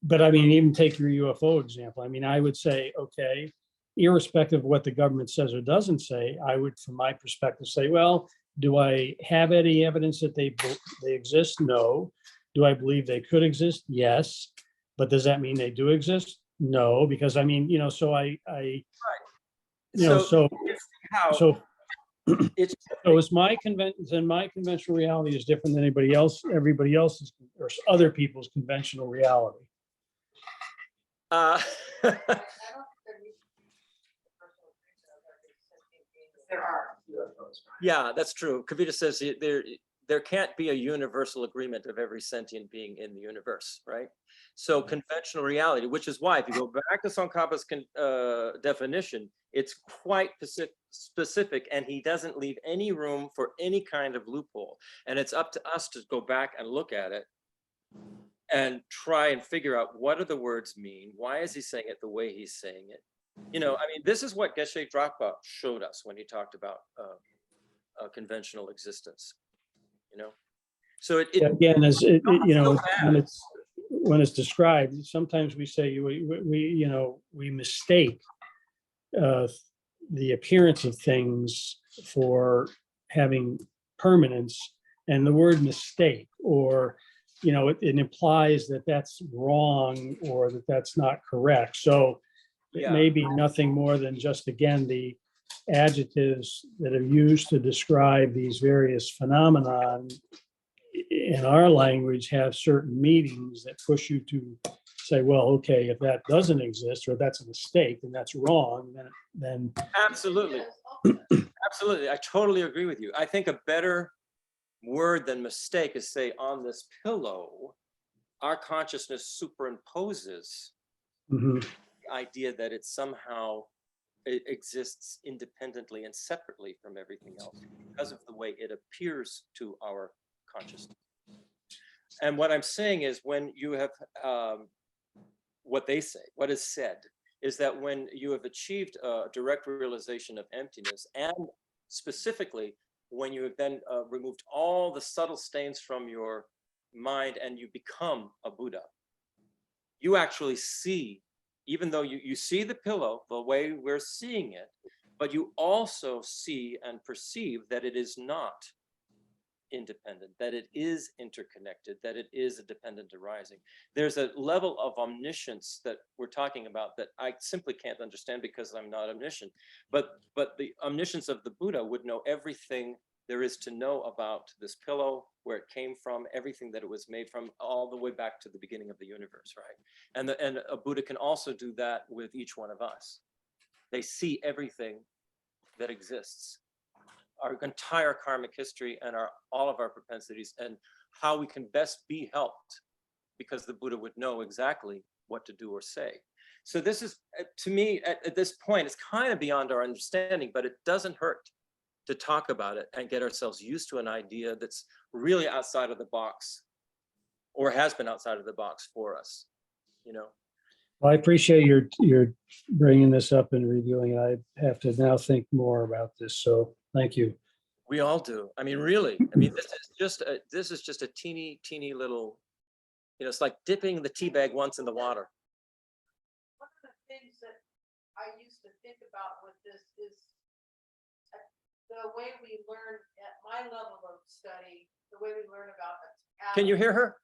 But I mean, even take your UFO example. I mean, I would say, okay, irrespective of what the government says or doesn't say, I would, from my perspective, say, well, do I have any evidence that they exist? No. Do I believe they could exist? Yes. But does that mean they do exist? No, because I mean, so is my conventional reality is different than everybody else's or other people's conventional reality.
I don't think there are UFOs.
Yeah, that's true. Kavita says there can't be a universal agreement of every sentient being in the universe, right? So conventional reality, which is why if you go back to Tsongkhapa's definition, it's quite specific, and he doesn't leave any room for any kind of loophole. And it's up to us to go back and look at it and try and figure out what do the words mean? Why is he saying it the way he's saying it? You know, I mean, this is what Geshe Drapa showed us when he talked about conventional existence, you know? So
Yeah, again, as it, you know,
bad.
when it's described, sometimes we say we mistake the appearance of things for having permanence, and the word mistake, or it implies that that's wrong or that that's not correct. So it
Yeah.
may be nothing more than just, again, the adjectives that are used to describe these various phenomenon in our language have certain meanings that push you to say, well, okay, if that doesn't exist or that's a mistake and that's wrong, then
Absolutely. Absolutely. I totally agree with you. I think a better word than mistake is say, on this pillow, our consciousness superimposes
mhm.
the idea that it somehow exists independently and separately from everything else because of the way it appears to our consciousness. And what I'm saying is, when you have what they say, what is said, is that when you have achieved a direct realization of emptiness, and specifically when you have then removed all the subtle stains from your mind and you become a Buddha, you actually see, even though you see the pillow the way we're seeing it, but you also see and perceive that it is not independent, that it is interconnected, that it is a dependent arising. There's a level of omniscience that we're talking about that I simply can't understand because I'm not omniscient. But the omniscience of the Buddha would know everything there is to know about this pillow, where it came from, everything that it was made from, all the way back to the beginning of the universe, right? And a Buddha can also do that with each one of us. They see everything that exists, our entire karmic history and all of our propensities, and how we can best be helped, because the Buddha would know exactly what to do or say. So this is, to me, at this point, it's kind of beyond our understanding, but it doesn't hurt to talk about it and get ourselves used to an idea that's really outside of the box, or has been outside of the box for us, you know?
Well, I appreciate your bringing this up and reviewing it. I have to now think more about this. So thank you.
We all do. I mean, really. I mean, this is just a teeny little, it's like dipping the tea bag once in the water.
One of the things that I used to think about with this is the way we learn at my level of study, the way we learn about atoms.
Can you hear her?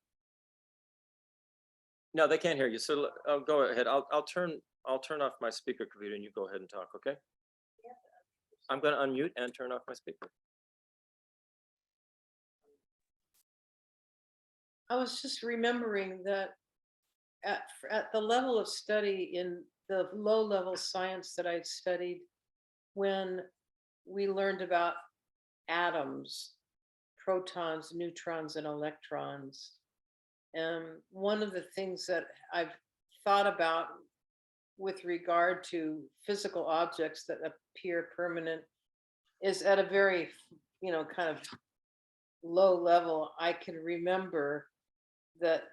No, they can't hear you. So go ahead. I'll turn off my speaker, Kavita, and you go ahead and talk, okay? I'm going to unmute and turn off my speaker.
I was just remembering that at the level of study in the low level science that I'd studied, when we learned about atoms, protons, neutrons, and electrons. And one of the things that I've thought about with regard to physical objects that appear permanent is at a very, kind of low level. I can remember that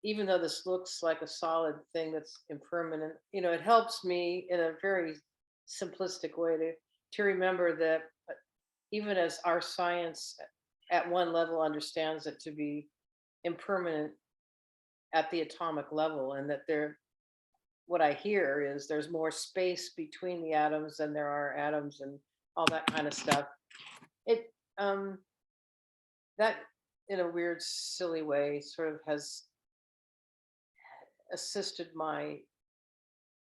even though this looks like a solid thing that's impermanent, it helps me in a very simplistic way to remember that even as our science at one level understands it to be impermanent at the atomic level, and that what I hear is there's more space between the atoms than there are atoms and all that kind of stuff. It that in a weird, silly way sort of has assisted my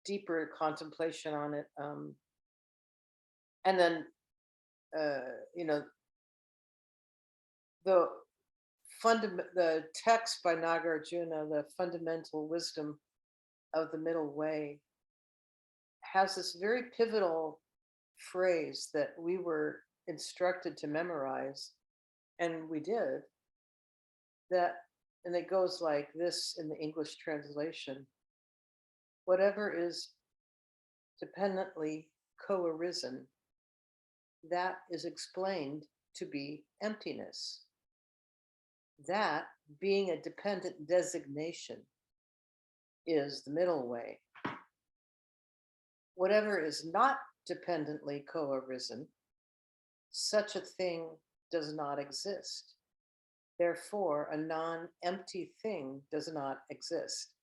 deeper contemplation on it. And then, the text by Nagarjuna, the fundamental wisdom of the middle way, has this very pivotal phrase that we were instructed to memorize, and we did that. And it goes like this in the English translation: whatever is dependently co-arisen, that is explained to be emptiness. that being a dependent designation is the middle way. Whatever is not dependently co-arisen, such a thing does not exist. Therefore, a non-empty thing does not exist.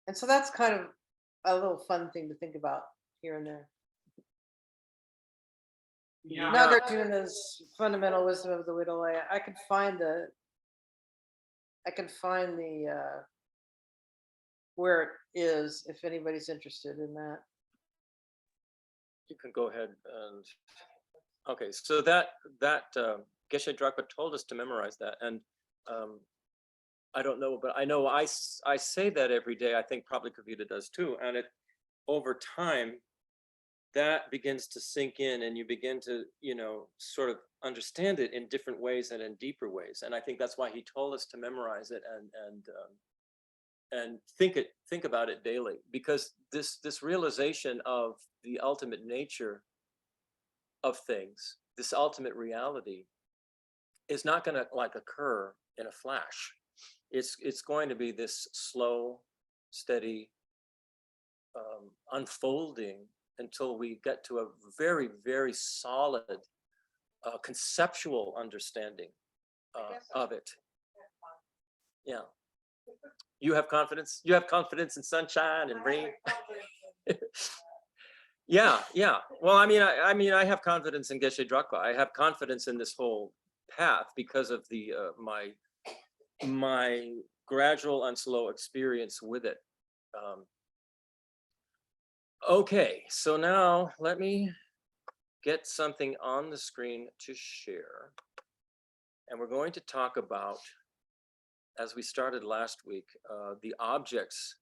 And so that's kind of a little fun thing to think about here and there.
Yeah.
Nagarjuna's fundamental wisdom of the Widow. I can find the where it is if anybody's interested in that.
You can go ahead and, okay, so that Geshe Drakpa told us to memorize that, and I don't know, but I know I say that every day. I think probably Kavita does too, and it over time that begins to sink in, and you begin to sort of understand it in different ways and in deeper ways. And I think that's why he told us to memorize it and think about it daily, because this realization of the ultimate nature of things, this ultimate reality, is not going to like occur in a flash. It's going to be this slow, steady unfolding until we get to a very, very solid conceptual understanding of it. Yeah. You have confidence? You have confidence in sunshine and rain? Yeah. Well, I mean, I have confidence in Geshe Drakpa. I have confidence in this whole path because of the my gradual and slow experience with it. Okay, so now let me get something on the screen to share. And we're going to talk about, as we started last week, the objects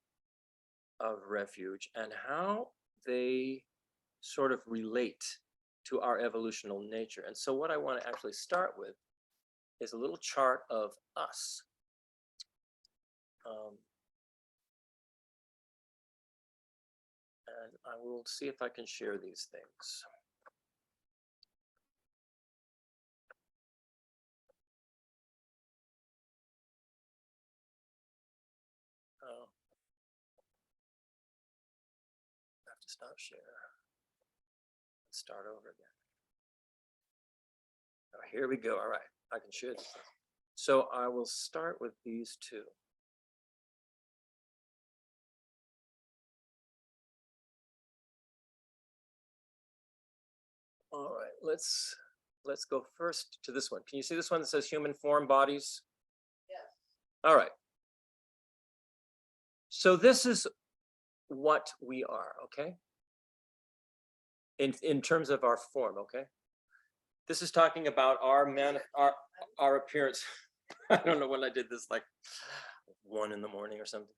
of refuge and how they sort of relate to our evolutional nature. And so what I want to actually start with is a little chart of us. And I will see if I can share these things. Oh. I have to stop share. Let's start over again. Oh, here we go. All right, I can share this. So I will start with these two. All right, let's go first to this one. Can you see this one that says human form bodies?
Yes.
All right. So this is what we are, okay? In terms of our form, okay? This is talking about our appearance. I don't know when I did this, like 1 in the morning or something.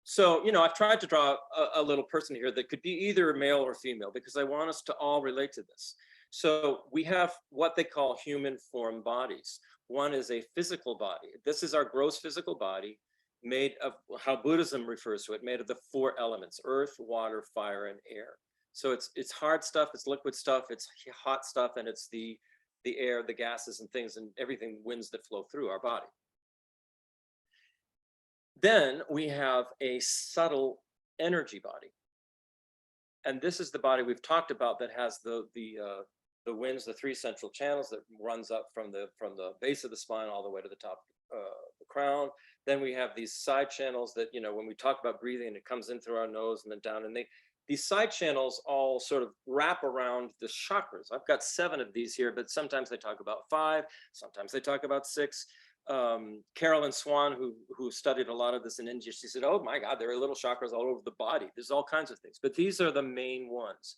So, I've tried to draw a little person here that could be either male or female, because I want us to all relate to this. So we have what they call human form bodies. One is a physical body. This is our gross physical body, made of how Buddhism refers to it, made of the 4 elements: earth, water, fire, and air. So it's hard stuff, it's liquid stuff, it's hot stuff, and it's the air, the gases and things, and everything, winds that flow through our body. Then we have a subtle energy body. And this is the body we've talked about that has the winds, the 3 central channels that runs up from the base of the spine all the way to the top of the crown. Then we have these side channels that, when we talk about breathing, it comes in through our nose and then down. And these side channels all sort of wrap around the chakras. I've got 7 of these here, but sometimes they talk about 5, sometimes they talk about 6. Carolyn Swan, who studied a lot of this in India, she said, oh my God, there are little chakras all over the body. There's all kinds of things, but these are the main ones.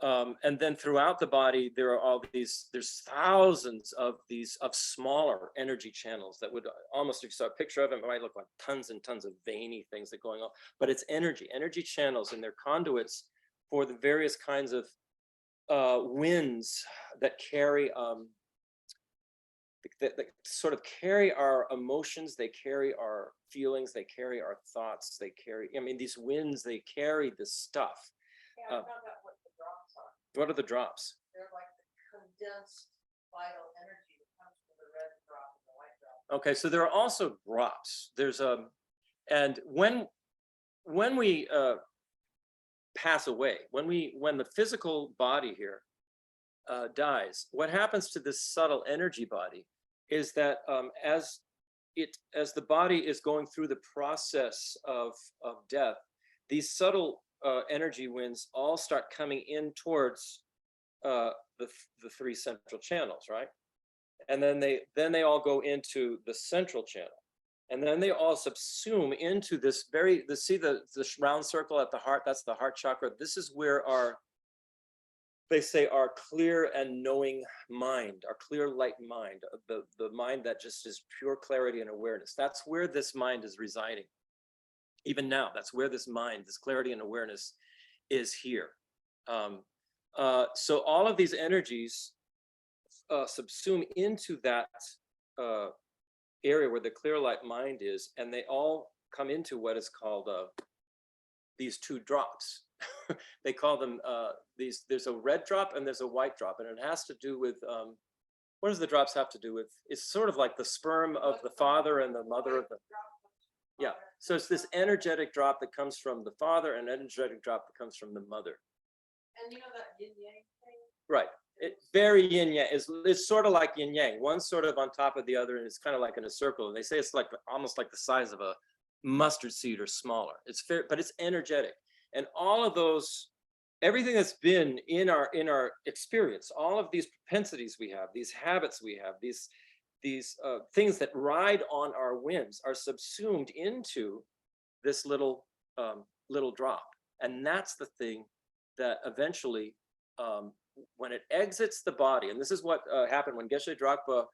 And then throughout the body, there are all these, there's thousands of these, of smaller energy channels that would almost, if you saw a picture of them, it might look like tons and tons of veiny things that are going on, but it's energy channels, and they're conduits for the various kinds of winds that carry, that sort of carry our emotions, they carry our feelings, they carry our thoughts, they carry, these winds, they carry this stuff.
Yeah, I found out what the drops are.
What are the drops?
They're like the condensed vital energy that comes from the red drop and the white
Okay, so there are also drops. There's and when we pass away, when the physical body here dies, what happens to this subtle energy body is that as the body is going through the process of death, these subtle energy winds all start coming in towards the three central channels, right? And then they all go into the central channel, and then they all subsume into this see the round circle at the heart. That's the heart chakra. This is where they say our clear and knowing mind, our clear light mind, the mind that just is pure clarity and awareness. That's where this mind is residing. Even now, that's where this mind, this clarity and awareness is here. So all of these energies subsume into that area where the clear light mind is, and they all come into what is called these two drops. They call them there's a red drop and there's a white drop, and it has to do with what does the drops have to do with? It's sort of like the sperm of the father and the mother of the, yeah. So it's this energetic drop that comes from the father and energetic drop that comes from the mother.
And you know that yin yang thing?
Right. Very yin yang. It's sort of like yin yang. One's sort of on top of the other, and it's kind of like in a circle. And they say it's like almost like the size of a mustard seed or smaller. It's fair, but it's energetic. And all of those, everything that's been in our experience, all of these propensities we have, these habits we have, these things that ride on our whims are subsumed into this little drop. And that's the thing that eventually, when it exits the body, and this is what happened when Geshe Dragpa,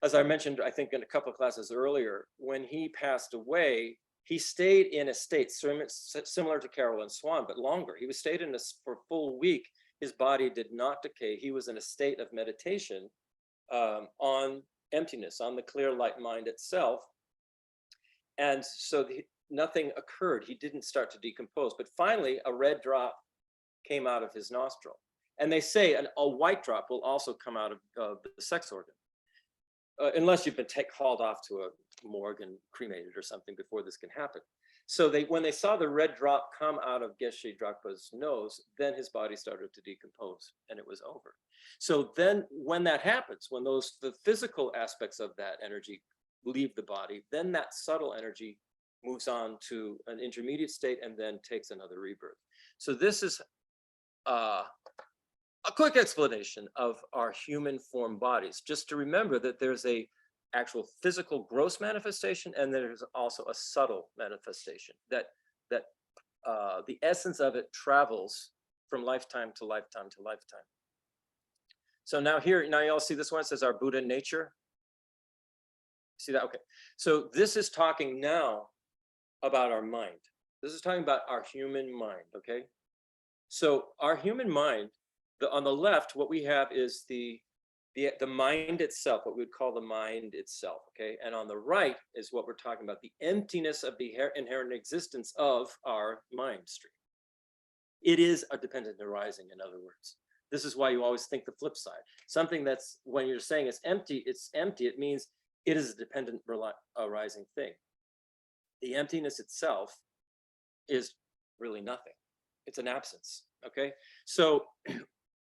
as I mentioned, I think in a couple of classes earlier, when he passed away, he stayed in a state similar to Carolyn Swan, but longer. He was stayed in this for a full week. His body did not decay. He was in a state of meditation on emptiness, on the clear light mind itself. And so nothing occurred. He didn't start to decompose. But finally, a red drop came out of his nostril. And they say a white drop will also come out of the sex organ, unless you've been hauled off to a morgue and cremated or something before this can happen. So when they saw the red drop come out of Geshe Dragpa's nose, then his body started to decompose and it was over. So then when that happens, when the physical aspects of that energy leave the body, then that subtle energy moves on to an intermediate state and then takes another rebirth. So this is a quick explanation of our human form bodies, just to remember that there's a actual physical gross manifestation, and there's also a subtle manifestation that the essence of it travels from lifetime to lifetime to lifetime. So now you all see this one, it says our Buddha nature. See that? Okay. So this is talking now about our mind. This is talking about our human mind, okay? So our human mind, on the left, what we have is the mind itself, what we would call the mind itself, okay? And on the right is what we're talking about, the emptiness of the inherent existence of our mind stream. It is a dependent arising, in other words. This is why you always think the flip side. Something that's, when you're saying it's empty, it means it is a dependent arising thing. The emptiness itself is really nothing. It's an absence, okay? So,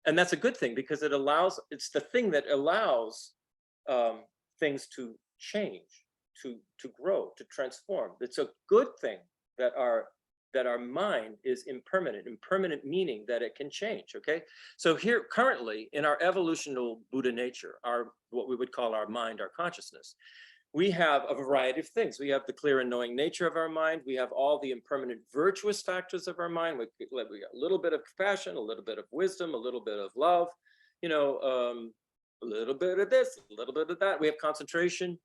and that's a good thing because it's the thing that allows things to change, to grow, to transform. It's a good thing that our mind is impermanent meaning that it can change, okay? So here, currently, in our evolutional Buddha nature, what we would call our mind, our consciousness, we have a variety of things. We have the clear and knowing nature of our mind. We have all the impermanent virtuous factors of our mind. We got a little bit of compassion, a little bit of wisdom, a little bit of love, a little bit of this, a little bit of that. We have concentration,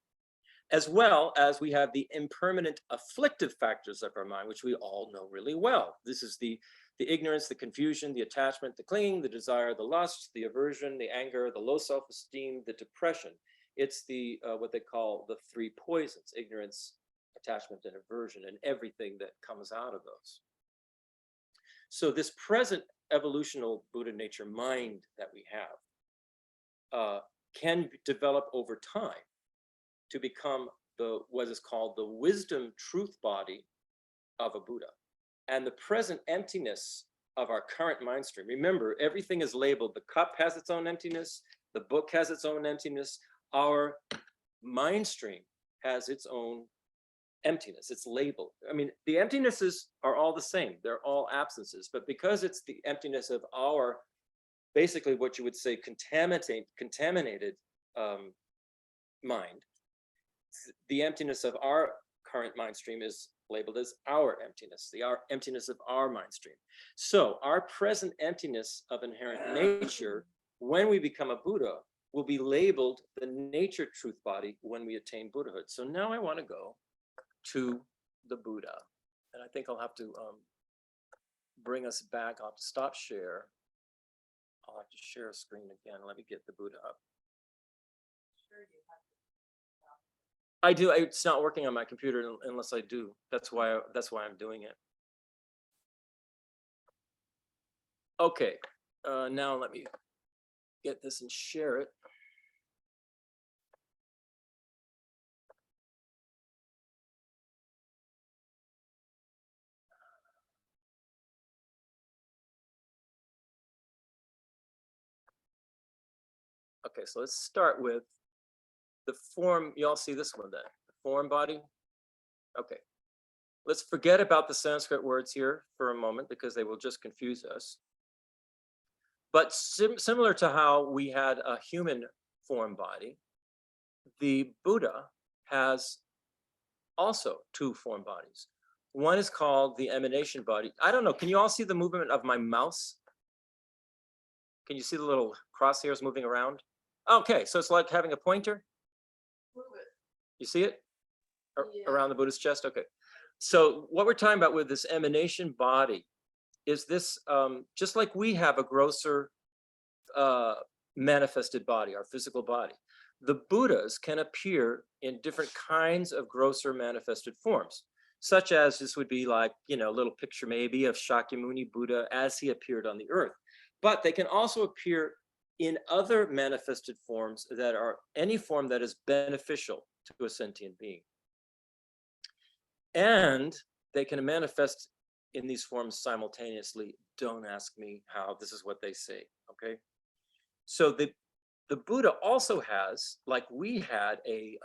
as well as we have the impermanent afflictive factors of our mind, which we all know really well. This is the ignorance, the confusion, the attachment, the clinging, the desire, the lust, the aversion, the anger, the low self-esteem, the depression. It's the what they call the three poisons: ignorance, attachment, and aversion, and everything that comes out of those. So this present evolutional Buddha nature mind that we have can develop over time to become what is called the wisdom truth body of a Buddha. And the present emptiness of our current mind stream. Remember, everything is labeled. The cup has its own emptiness. The book has its own emptiness. Our mind stream has its own emptiness. It's labeled. I mean, the emptinesses are all the same. They're all absences. But because it's the emptiness of our, basically what you would say, contaminated mind, the emptiness of our current mind stream is labeled as our emptiness, the emptiness of our mind stream. So our present emptiness of inherent nature, when we become a Buddha, will be labeled the nature truth body when we attain Buddhahood. So now I want to go to the Buddha. And I think I'll have to bring us back. I'll have to stop share. I'll have to share a screen again. Let me get the Buddha up. I do. It's not working on my computer unless I do. That's why I'm doing it. Okay. Now let me get this and share it. Okay, so let's start with the form. You all see this one then, the form body. Okay, let's forget about the Sanskrit words here for a moment because they will just confuse us. But similar to how we had a human form body, the Buddha has also two form bodies. One is called the Emanation Body. I don't know, can you all see the movement of my mouse? Can you see the little crosshairs moving around? Okay, so it's like having a pointer. You see it?
Yeah.
Around the Buddha's chest? Okay. So what we're talking about with this emanation body is this, just like we have a grosser manifested body, our physical body, the Buddhas can appear in different kinds of grosser manifested forms, such as this would be like, you know, a little picture maybe of Shakyamuni Buddha as he appeared on the earth. But they can also appear in other manifested forms that are any form that is beneficial to a sentient being. And they can manifest in these forms simultaneously. Don't ask me how, this is what they say, okay? So the Buddha also has, like we had a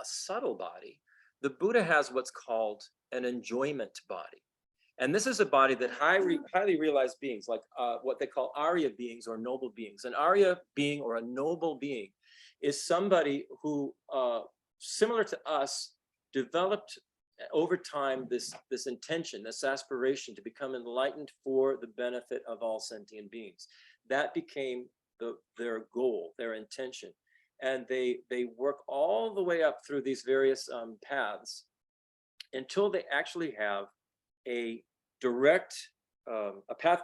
subtle body, the Buddha has what's called an enjoyment body. And this is a body that highly realized beings, like what they call Arya beings or noble beings. An Arya being or a noble being is somebody who, similar to us, developed over time this intention, this aspiration to become enlightened for the benefit of all sentient beings. That became their goal, their intention. And they work all the way up through these various paths until they actually have a direct,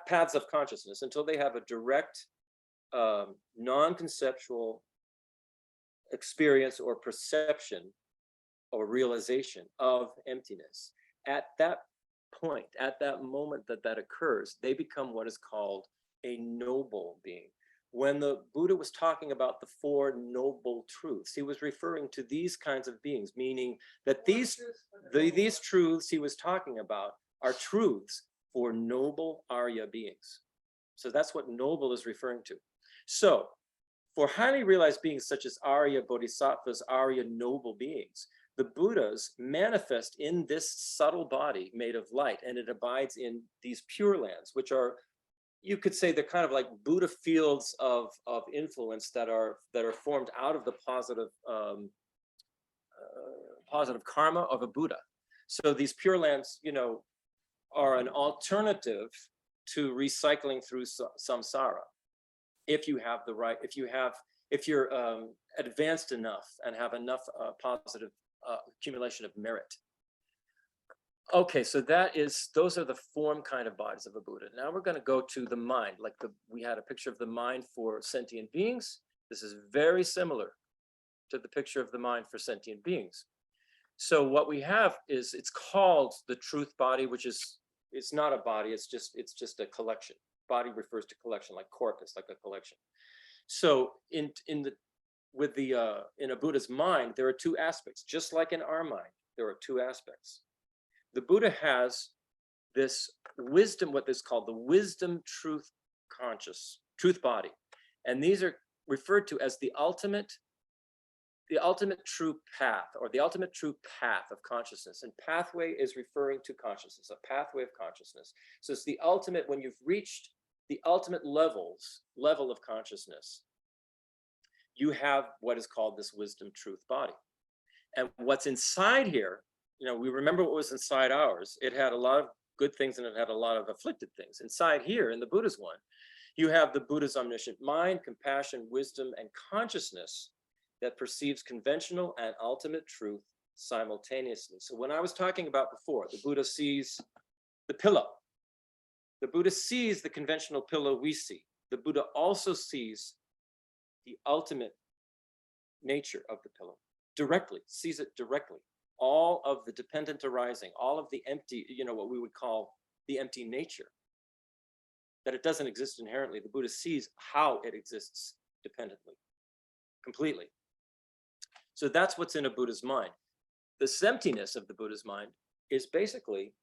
paths of consciousness, until they have a direct, non-conceptual experience or perception or realization of emptiness. At that point, at that moment that occurs, they become what is called a noble being. When the Buddha was talking about the Four Noble Truths, he was referring to these kinds of beings, meaning that these truths he was talking about are truths for noble Arya beings. So that's what noble is referring to. So for highly realized beings such as Arya Bodhisattvas, Arya noble beings, the Buddhas manifest in this subtle body made of light, and it abides in these pure lands, which are, you could say, they're kind of like Buddha fields of influence that are formed out of the positive karma of a Buddha. So these pure lands, you know, are an alternative to recycling through samsara. If you have the right, if you're advanced enough and have enough positive accumulation of merit. Okay, so those are the form kind of bodies of a Buddha. Now we're going to go to the mind, like we had a picture of the mind for sentient beings. This is very similar to the picture of the mind for sentient beings. So what we have is, it's called the truth body, which is, it's not a body, it's just a collection. Body refers to collection, like corpus, like a collection. So in with the in a Buddha's mind, there are two aspects. Just like in our mind, there are two aspects. The Buddha has this wisdom, what is called the wisdom truth body. And these are referred to as the ultimate true path, or the ultimate true path of consciousness. And pathway is referring to consciousness, a pathway of consciousness. So it's the ultimate, when you've reached the ultimate level of consciousness, you have what is called this wisdom truth body. And what's inside here, we remember what was inside ours. It had a lot of good things and it had a lot of afflicted things. Inside here, in the Buddha's one, you have the Buddha's omniscient mind, compassion, wisdom, and consciousness that perceives conventional and ultimate truth simultaneously. So when I was talking about before, the Buddha sees the pillow. The Buddha sees the conventional pillow we see. The Buddha also sees the ultimate nature of the pillow directly, sees it directly. All of the dependent arising, all of the empty, what we would call the empty nature, that it doesn't exist inherently. The Buddha sees how it exists dependently, completely. So that's what's in a Buddha's mind. This emptiness of the Buddha's mind is basically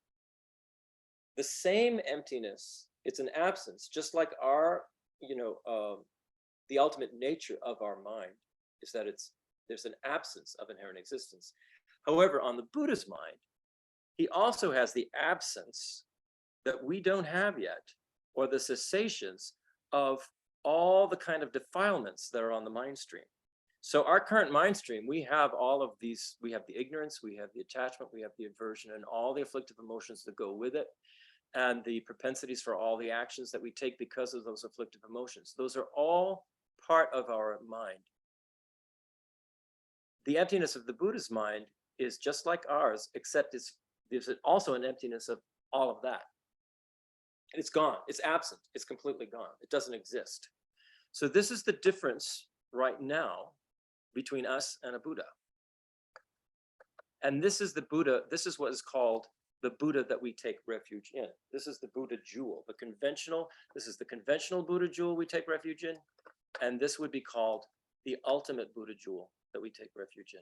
the same emptiness. It's an absence, just like our, the ultimate nature of our mind is that there's an absence of inherent existence. However, on the Buddha's mind, he also has the absence that we don't have yet, or the cessations of all the kind of defilements that are on the mind stream. So our current mind stream, we have all of these, we have the ignorance, we have the attachment, we have the aversion, and all the afflictive emotions that go with it, and the propensities for all the actions that we take because of those afflictive emotions. Those are all part of our mind. The emptiness of the Buddha's mind is just like ours, except there's also an emptiness of all of that. It's gone, it's absent, it's completely gone. It doesn't exist. So this is the difference right now between us and a Buddha. And this is the Buddha, this is what is called the Buddha that we take refuge in. This is the Buddha jewel, this is the conventional Buddha jewel we take refuge in. And this would be called the ultimate Buddha jewel that we take refuge in.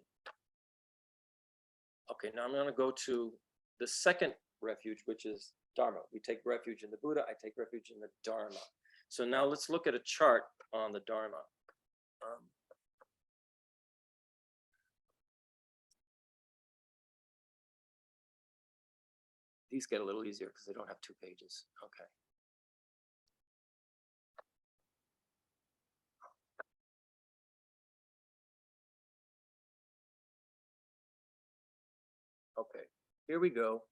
Okay, now I'm going to go to the second refuge, which is Dharma. We take refuge in the Buddha, I take refuge in the Dharma. So now let's look at a chart on the Dharma. These get a little easier because they don't have 2 pages. Okay. Okay, here we go.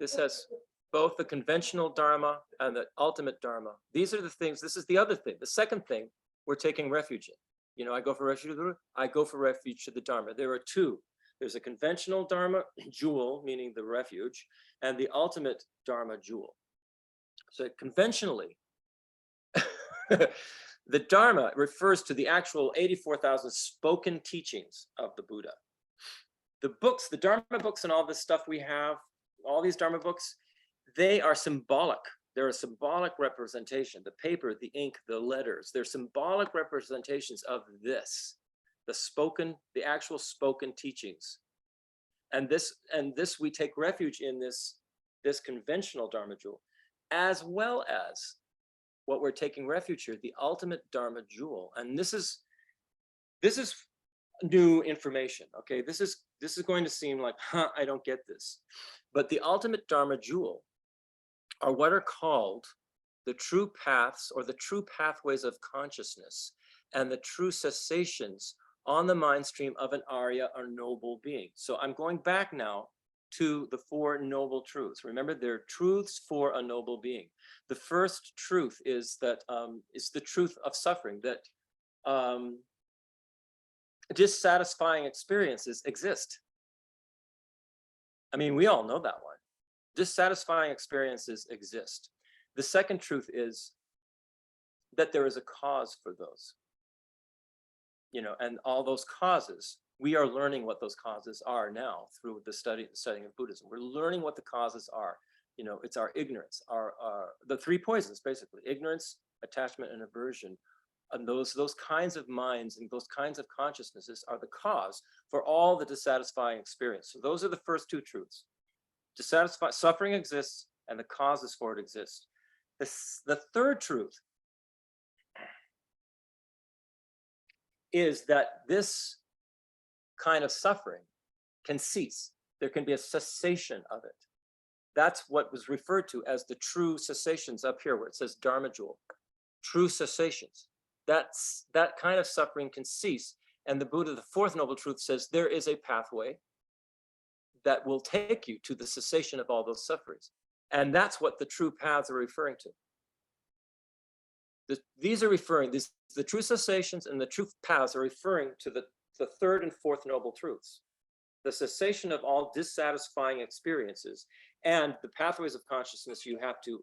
This has both the conventional Dharma and the ultimate Dharma. These are the things, this is the other thing. The second thing we're taking refuge in. I go for refuge to the Buddha, I go for refuge to the Dharma. There are 2. There's a conventional Dharma jewel, meaning the refuge, and the ultimate Dharma jewel. So conventionally, the Dharma refers to the actual 84,000 spoken teachings of the Buddha. The books, the Dharma books and all this stuff we have, all these Dharma books, they are symbolic. They're a symbolic representation. The paper, the ink, the letters, they're symbolic representations of this, the actual spoken teachings. And this we take refuge in this conventional Dharma jewel, as well as what we're taking refuge here, the ultimate Dharma jewel. And this is new information. Okay, this is going to seem like, I don't get this. But the ultimate Dharma jewel are what are called the true paths, or the true pathways of consciousness, and the true cessations on the mind stream of an Arya, or noble being. So I'm going back now to the 4 noble truths. Remember, they're truths for a noble being. The first truth is that is the truth of suffering, that dissatisfying experiences exist. I mean, we all know that one. Dissatisfying experiences exist. The second truth is that there is a cause for those. And all those causes, we are learning what those causes are now through the studying of Buddhism. We're learning what the causes are. It's our ignorance, the 3 poisons, basically: ignorance, attachment, and aversion, And those kinds of minds and those kinds of consciousnesses are the cause for all the dissatisfying experience. So those are the first two truths. Suffering exists, and the causes for it exist. The third truth is that this kind of suffering can cease. There can be a cessation of it. That's what was referred to as the true cessations up here, where it says Dharma jewel. True cessations. That kind of suffering can cease. And the Buddha, the fourth noble truth, says there is a pathway that will take you to the cessation of all those sufferings. And that's what the true paths are referring to. These are referring, the true cessations and the true paths are referring to the third and fourth noble truths. The cessation of all dissatisfying experiences and the pathways of consciousness you have to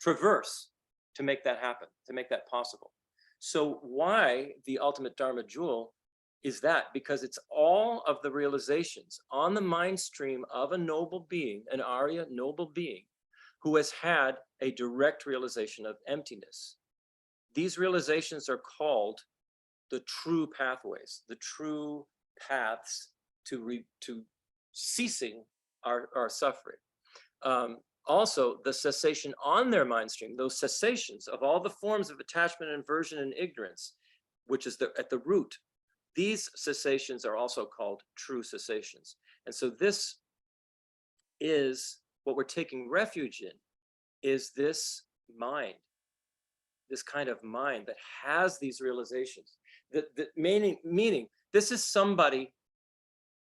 traverse to make that happen, to make that possible. So why the ultimate Dharma jewel is that? Because it's all of the realizations on the mind stream of a noble being, an Arya noble being, who has had a direct realization of emptiness. These realizations are called the true pathways, the true paths to ceasing our suffering. Also, the cessation on their mind stream, those cessations of all the forms of attachment, aversion, and ignorance, which is at the root, these cessations are also called true cessations. And so this is what we're taking refuge in, is this mind, this kind of mind that has these realizations. Meaning this is somebody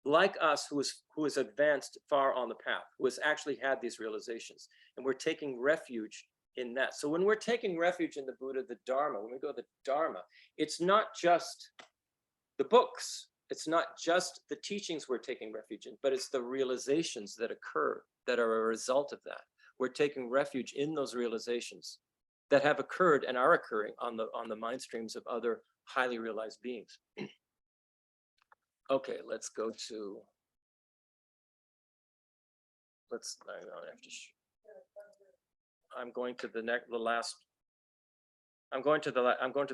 like us who is advanced far on the path, who has actually had these realizations, and we're taking refuge in that. So when we're taking refuge in the Buddha, the Dharma, when we go to the Dharma, it's not just the books, it's not just the teachings we're taking refuge in, but it's the realizations that occur that are a result of that. We're taking refuge in those realizations that have occurred and are occurring on the mind streams of other highly realized beings. Okay, let's go to, I don't have to, I'm going to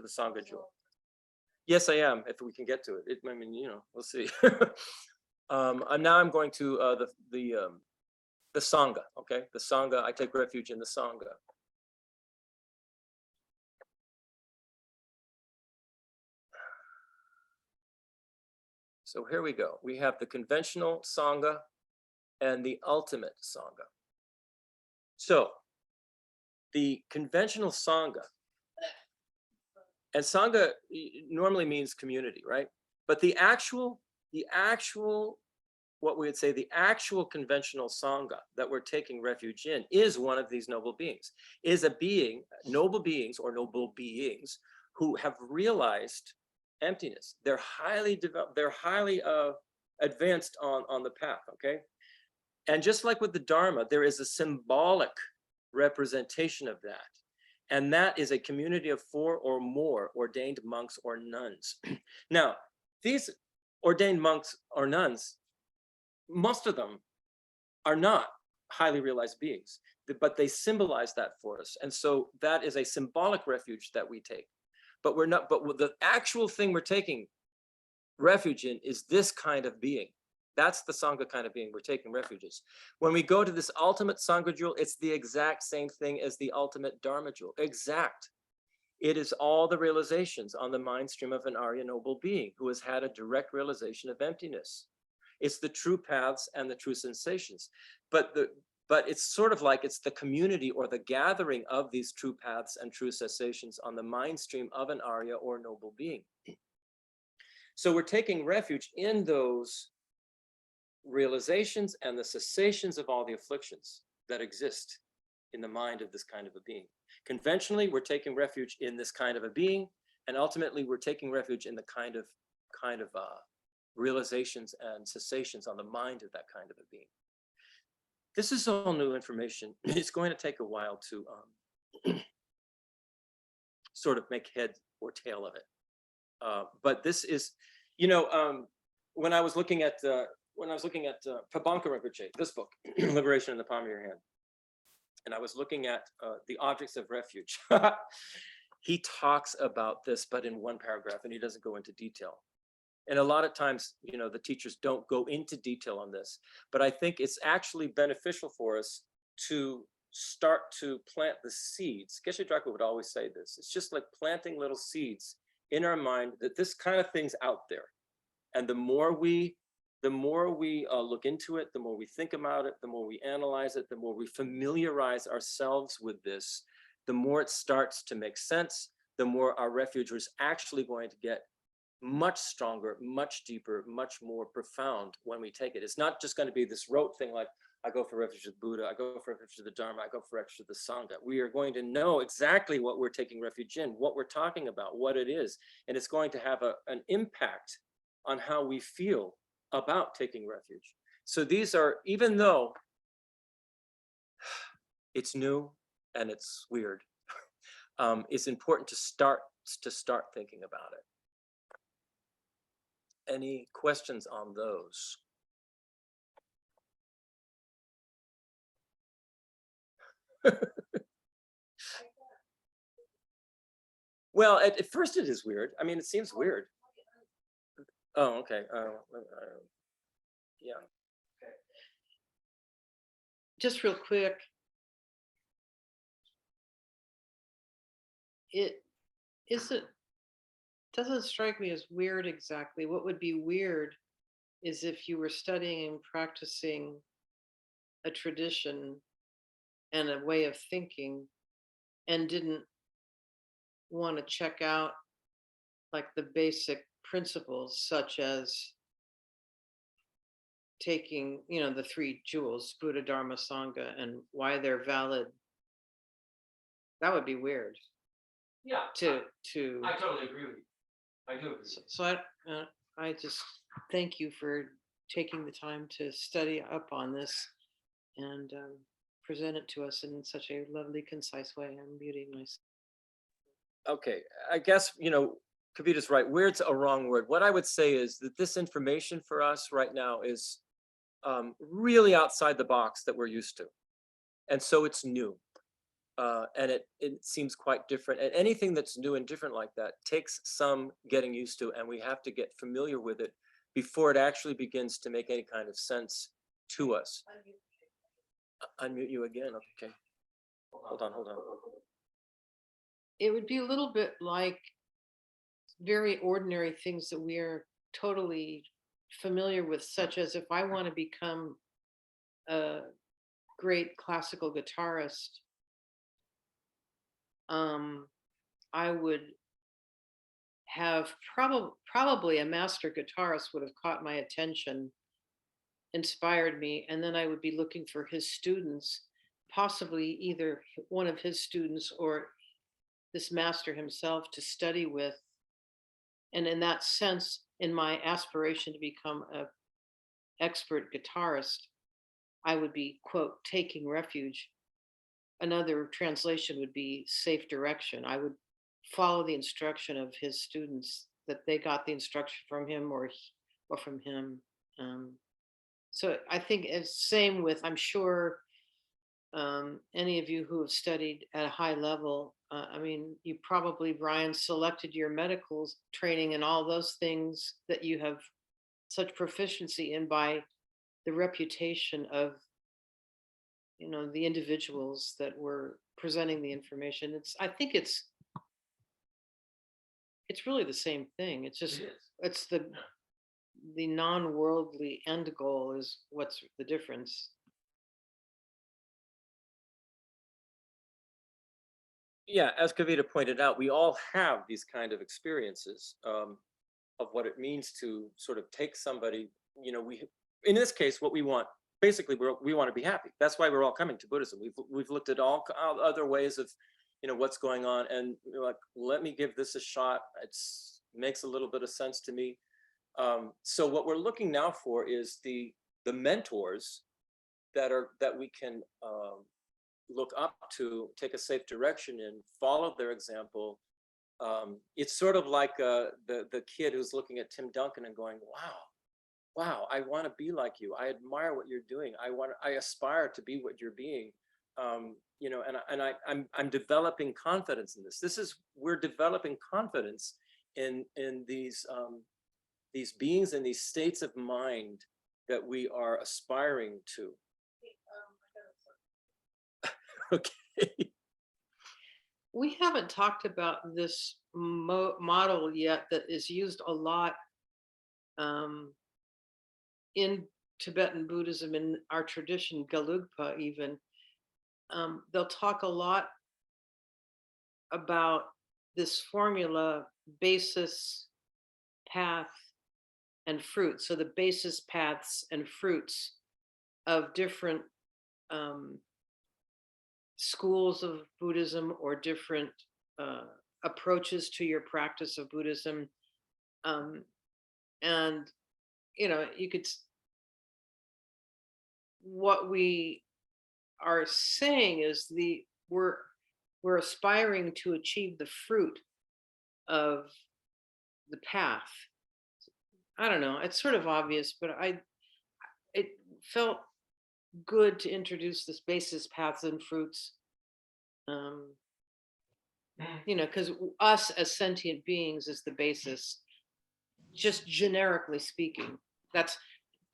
the Sangha jewel. Yes, I am, if we can get to it. I mean, we'll see. Now I'm going to the Sangha, okay? The Sangha, I take refuge in the Sangha. So here we go. We have the conventional Sangha and the ultimate Sangha. So the conventional Sangha, and Sangha normally means community, right? But the actual, what we would say, the actual conventional Sangha that we're taking refuge in is one of these noble beings, is a being, noble beings or noble beings who have realized emptiness. They're highly developed, they're highly advanced on the path, okay? And just like with the Dharma, there is a symbolic representation of that. And that is a community of 4 or more ordained monks or nuns. Now, these ordained monks or nuns, most of them are not highly realized beings, but they symbolize that for us. And so that is a symbolic refuge that we take. But we're not, but the actual thing we're taking refuge in is this kind of being. That's the Sangha kind of being we're taking refuges. When we go to this ultimate Sangha jewel, it's the exact same thing as the ultimate Dharma jewel. Exact. It is all the realizations on the mind stream of an Arya noble being who has had a direct realization of emptiness. It's the true paths and the true sensations. But it's sort of like it's the community or the gathering of these true paths and true cessations on the mind stream of an Arya or noble being. So we're taking refuge in those realizations and the cessations of all the afflictions that exist in the mind of this kind of a being. Conventionally, we're taking refuge in this kind of a being, and ultimately we're taking refuge in the kind of realizations and cessations on the mind of that kind of a being. This is all new information. It's going to take a while to sort of make head or tail of it. But this is, when I was looking at Prabhanka Rinpoche, this book, Liberation in the Palm of Your Hand, and I was looking at the objects of refuge. he talks about this, but in one paragraph, and he doesn't go into detail. And a lot of times, the teachers don't go into detail on this, but I think it's actually beneficial for us to start to plant the seeds. Geshe Draco would always say this. It's just like planting little seeds in our mind that this kind of thing's out there. And the more we look into it, the more we think about it, the more we analyze it, the more we familiarize ourselves with this, the more it starts to make sense, the more our refuge is actually going to get much stronger, much deeper, much more profound when we take it. It's not just going to be this rote thing like, I go for refuge of the Buddha, I go for refuge of the Dharma, I go for refuge of the Sangha. We are going to know exactly what we're taking refuge in, what we're talking about, what it is. And it's going to have an impact on how we feel about taking refuge. So these are, even though it's new and it's weird, it's important to start thinking about it. Any questions on those? Well, at first it is weird. I mean, it seems weird. Oh, okay. Yeah.
Just real quick. Doesn't strike me as weird exactly. What would be weird is if you were studying and practicing a tradition and a way of thinking and didn't want to check out like the basic principles, such as taking, the three jewels, Buddha, Dharma, Sangha, and why they're valid. That would be weird.
Yeah,
To
I totally agree with you. I do agree.
so I just thank you for taking the time to study up on this and present it to us in such a lovely, concise way. I'm muting myself.
Okay, I guess, Kavita's right. Weird's a wrong word. What I would say is that this information for us right now is really outside the box that we're used to. And so it's new. And it seems quite different. And anything that's new and different like that takes some getting used to, and we have to get familiar with it before it actually begins to make any kind of sense to us. Unmute you again. Okay. Hold on.
It would be a little bit like very ordinary things that we are totally familiar with, such as if I want to become a great classical guitarist, I would have probably a master guitarist would have caught my attention, inspired me, and then I would be looking for his students, possibly either one of his students or this master himself to study with. And in that sense, in my aspiration to become an expert guitarist, I would be, quote, taking refuge. Another translation would be safe direction. I would follow the instruction of his students, that they got the instruction from him or from him. So I think it's same with, I'm sure any of you who have studied at a high level, I mean, you probably, Brian, selected your medical training and all those things that you have such proficiency in by the reputation of, the individuals that were presenting the information. I think it's really the same thing. It's just, it's the non-worldly end goal is what's the difference.
Yeah, as Kavita pointed out, we all have these kind of experiences of what it means to sort of take somebody, in this case, what we want, basically, we want to be happy. That's why we're all coming to Buddhism. We've looked at all other ways of, what's going on, and we're like, let me give this a shot. It makes a little bit of sense to me. So what we're looking now for is the mentors that we can look up to, take a safe direction in, follow their example. It's sort of like the kid who's looking at Tim Duncan and going, wow, I want to be like you. I admire what you're doing. I aspire to be what you're being. I'm developing confidence in this. We're developing confidence in these beings and these states of mind that we are aspiring to. Okay.
We haven't talked about this model yet that is used a lot in Tibetan Buddhism, in our tradition, Gelugpa even. They'll talk a lot about this formula: basis, path, and fruit. So the basis, paths, and fruits of different schools of Buddhism, or different approaches to your practice of Buddhism. And, you could, what we are saying is we're aspiring to achieve the fruit of the path. I don't know, it's sort of obvious, but it felt good to introduce this basis, paths, and fruits. Because us as sentient beings is the basis, just generically speaking.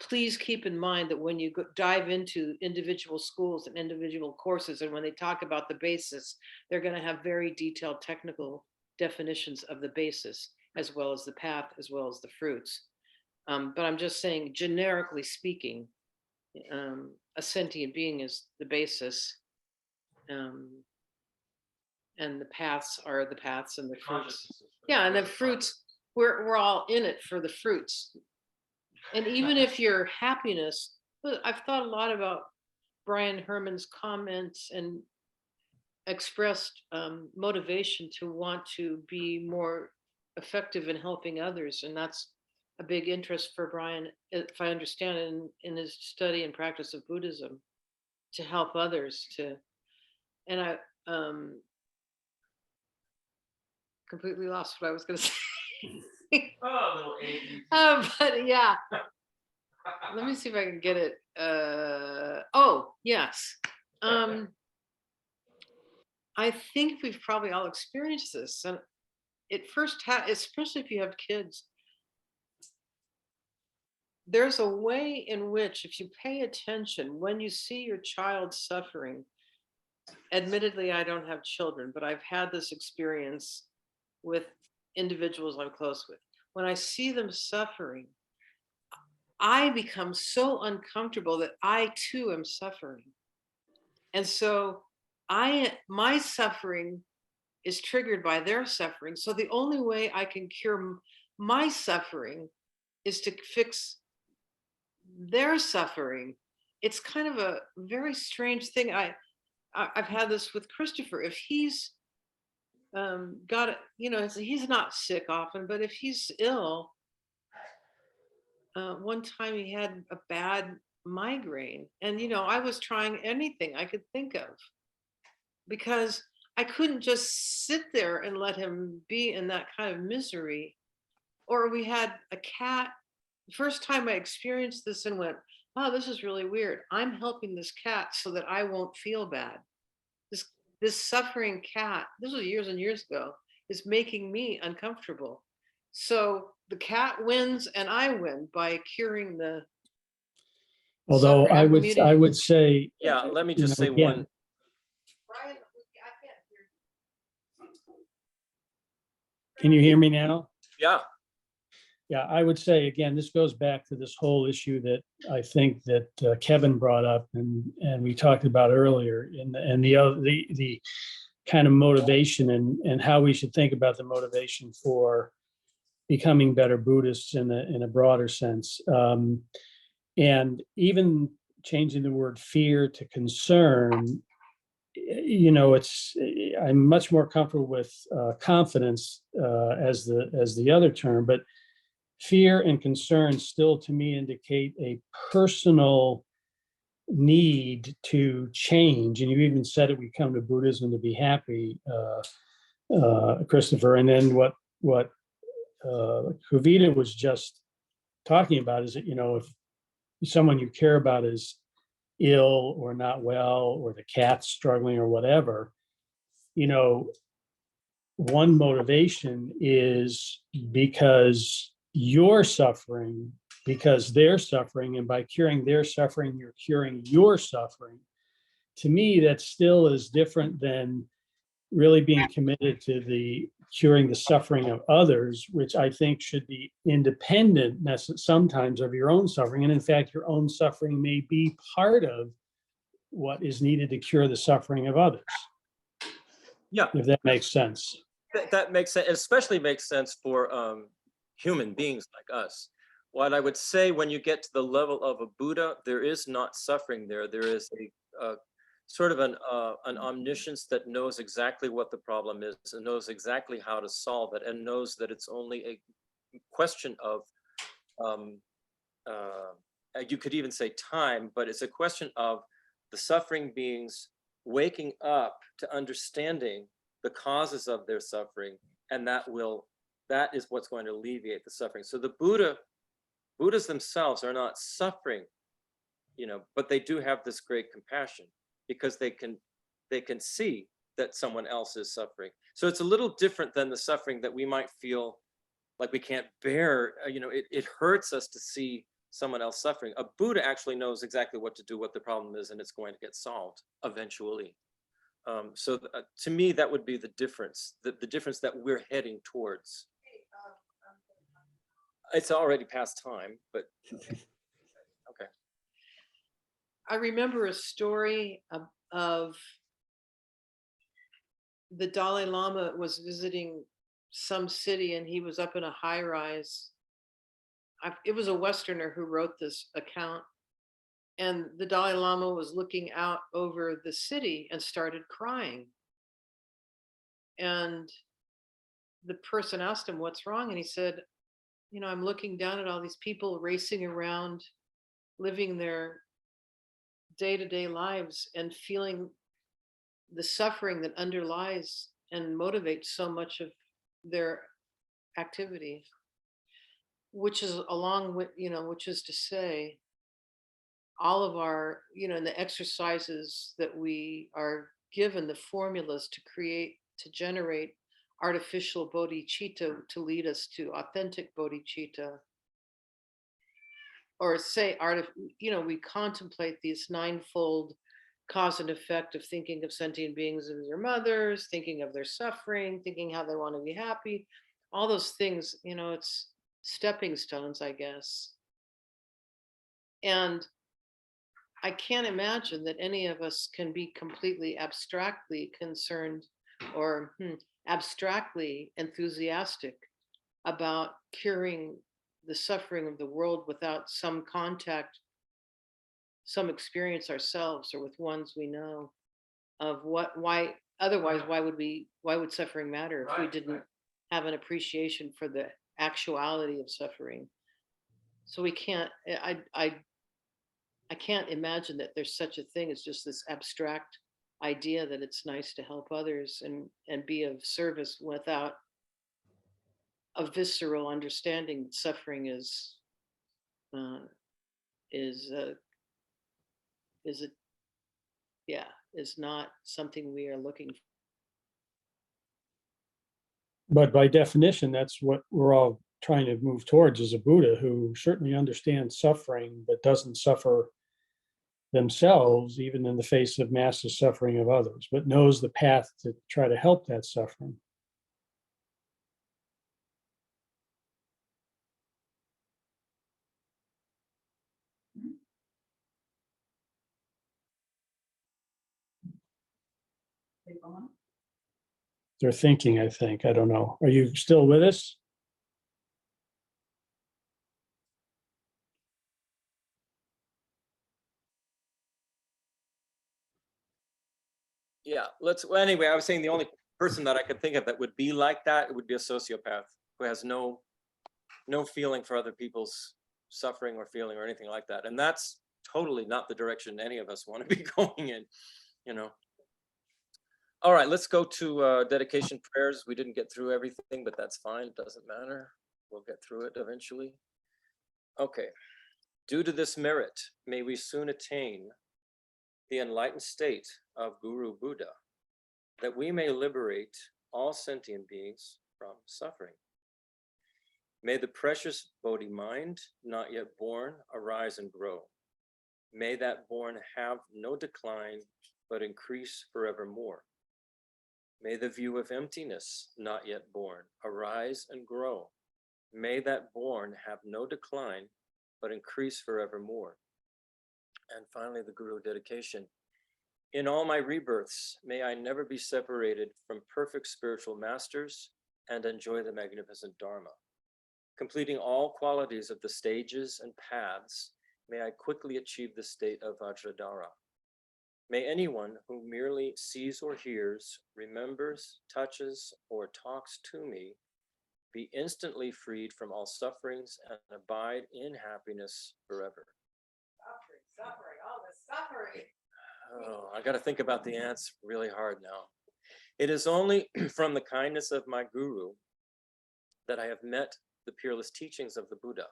Please keep in mind that when you dive into individual schools and individual courses, and when they talk about the basis, they're going to have very detailed technical definitions of the basis, as well as the path, as well as the fruits. But I'm just saying, generically speaking, a sentient being is the basis, and the paths are the paths, and the fruits. Yeah, and the fruits, we're all in it for the fruits. And even if your happiness, I've thought a lot about Brian Herman's comments and expressed motivation to want to be more effective in helping others. And that's a big interest for Brian, if I understand it, in his study and practice of Buddhism, to help others and I completely lost what I was going to say.
Oh, little A.
But yeah, let me see if I can get it. Oh, yes. I think we've probably all experienced this. And it first, especially if you have kids, there's a way in which, if you pay attention, when you see your child suffering, admittedly, I don't have children, but I've had this experience with individuals I'm close with. When I see them suffering, I become so uncomfortable that I too am suffering. And so my suffering is triggered by their suffering. So the only way I can cure my suffering is to fix their suffering. It's kind of a very strange thing. I've had this with Christopher. If he's got it, he's not sick often, but if he's ill, one time he had a bad migraine, and I was trying anything I could think of, because I couldn't just sit there and let him be in that kind of misery. Or we had a cat. The first time I experienced this and went, wow, this is really weird. I'm helping this cat so that I won't feel bad. This suffering cat, this was years and years ago, is making me uncomfortable. So the cat wins and I win by curing the.
Although I would say,
Yeah, let me just say
again,
one.
Brian, I can't hear.
can you hear me now?
Yeah.
Yeah, I would say, again, this goes back to this whole issue that I think that Kevin brought up and we talked about earlier, and the kind of motivation and how we should think about the motivation for becoming better Buddhists in a broader sense. And even changing the word fear to concern, I'm much more comfortable with confidence as the other term, but fear and concern still to me indicate a personal need to change. And you even said it, we come to Buddhism to be happy, Christopher. And then what Kavita was just talking about is that, if someone you care about is ill or not well, or the cat's struggling or whatever, one motivation is because you're suffering, because they're suffering, and by curing their suffering, you're curing your suffering. To me, that still is different than really being committed to the curing the suffering of others, which I think should be independent sometimes of your own suffering. And in fact, your own suffering may be part of what is needed to cure the suffering of others.
Yeah,
If that makes sense.
that makes sense. Especially makes sense for human beings like us. What I would say, when you get to the level of a Buddha, there is not suffering there. There is a sort of an omniscience that knows exactly what the problem is and knows exactly how to solve it, and knows that it's only a question of, you could even say time, but it's a question of the suffering beings waking up to understanding the causes of their suffering, and that is what's going to alleviate the suffering. So the Buddhas themselves are not suffering, but they do have this great compassion, because they can see that someone else is suffering. So it's a little different than the suffering that we might feel like we can't bear. It hurts us to see someone else suffering. A Buddha actually knows exactly what to do, what the problem is, and it's going to get solved eventually. So to me, that would be the difference, the difference that we're heading towards. It's already past time, but okay.
I remember a story of the Dalai Lama was visiting some city, and he was up in a high rise. It was a Westerner who wrote this account, and the Dalai Lama was looking out over the city and started crying. And the person asked him, "What's wrong?" And he said, "I'm looking down at all these people racing around, living their day-to-day lives, and feeling the suffering that underlies and motivates so much of their activity," which is along with, which is to say, all of our, in the exercises that we are given, the formulas to generate artificial bodhicitta to lead us to authentic bodhicitta, or say we contemplate these ninefold cause and effect of thinking of sentient beings as their mothers, thinking of their suffering, thinking how they want to be happy, all those things, it's stepping stones, I guess. And I can't imagine that any of us can be completely abstractly concerned or abstractly enthusiastic about curing the suffering of the world without some contact, some experience ourselves or with ones we know of why would suffering matter if we didn't have an appreciation for the actuality of suffering? So we can't, I can't imagine that there's such a thing as just this abstract idea that it's nice to help others and be of service without a visceral understanding that suffering is not something we are looking for.
But by definition, that's what we're all trying to move towards, is a Buddha who certainly understands suffering, but doesn't suffer themselves, even in the face of massive suffering of others, but knows the path to try to help that suffering. They're thinking, I think. I don't know. Are you still with us?
Yeah, anyway, I was saying the only person that I could think of that would be like that, it would be a sociopath who has no feeling for other people's suffering or feeling or anything like that. And that's totally not the direction any of us want to be going in, All right, let's go to dedication prayers. We didn't get through everything, but that's fine. It doesn't matter. We'll get through it eventually. Okay. Due to this merit, may we soon attain the enlightened state of Guru Buddha, that we may liberate all sentient beings from suffering. May the precious Bodhi mind, not yet born, arise and grow. May that born have no decline, but increase forevermore. May the view of emptiness, not yet born, arise and grow. May that born have no decline, but increase forevermore. And finally, the Guru dedication. In all my rebirths, may I never be separated from perfect spiritual masters and enjoy the magnificent Dharma. Completing all qualities of the stages and paths, may I quickly achieve the state of Vajradhara. May anyone who merely sees or hears, remembers, touches, or talks to me be instantly freed from all sufferings and abide in happiness forever.
Suffering, all the suffering.
Oh, I got to think about the ants really hard now. It is only from the kindness of my guru that I have met the peerless teachings of the Buddha.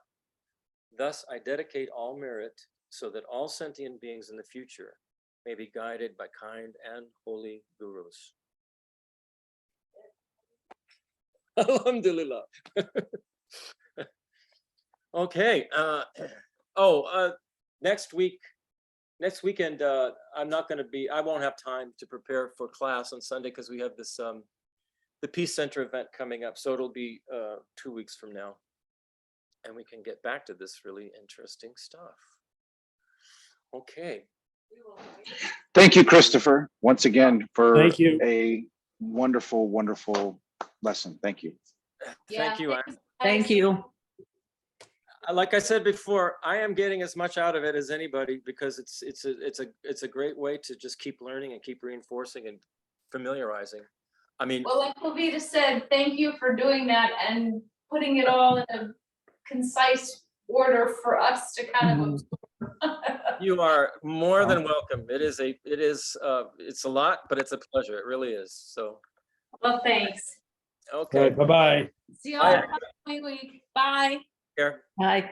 Thus, I dedicate all merit so that all sentient beings in the future may be guided by kind and holy gurus. Alhamdulillah. Okay. Next weekend, I'm not going to be, I won't have time to prepare for class on Sunday because we have this, the Peace Center event coming up. So it'll be 2 weeks from now. And we can get back to this really interesting stuff. Okay.
Thank you, Christopher, once again for
Thank you.
a wonderful, wonderful lesson. Thank you.
Thank you.
Thank you.
Like I said before, I am getting as much out of it as anybody because it's a great way to just keep learning and keep reinforcing and familiarizing. I mean,
Well, like Kavita said, thank you for doing that and putting it all in a concise order for us to kind of absorb.
you are more than welcome. It's a lot, but it's a pleasure. It really is. So,
Well, thanks.
okay.
Bye-bye.
See y'all
Bye.
next week. Bye.
Care.
Bye.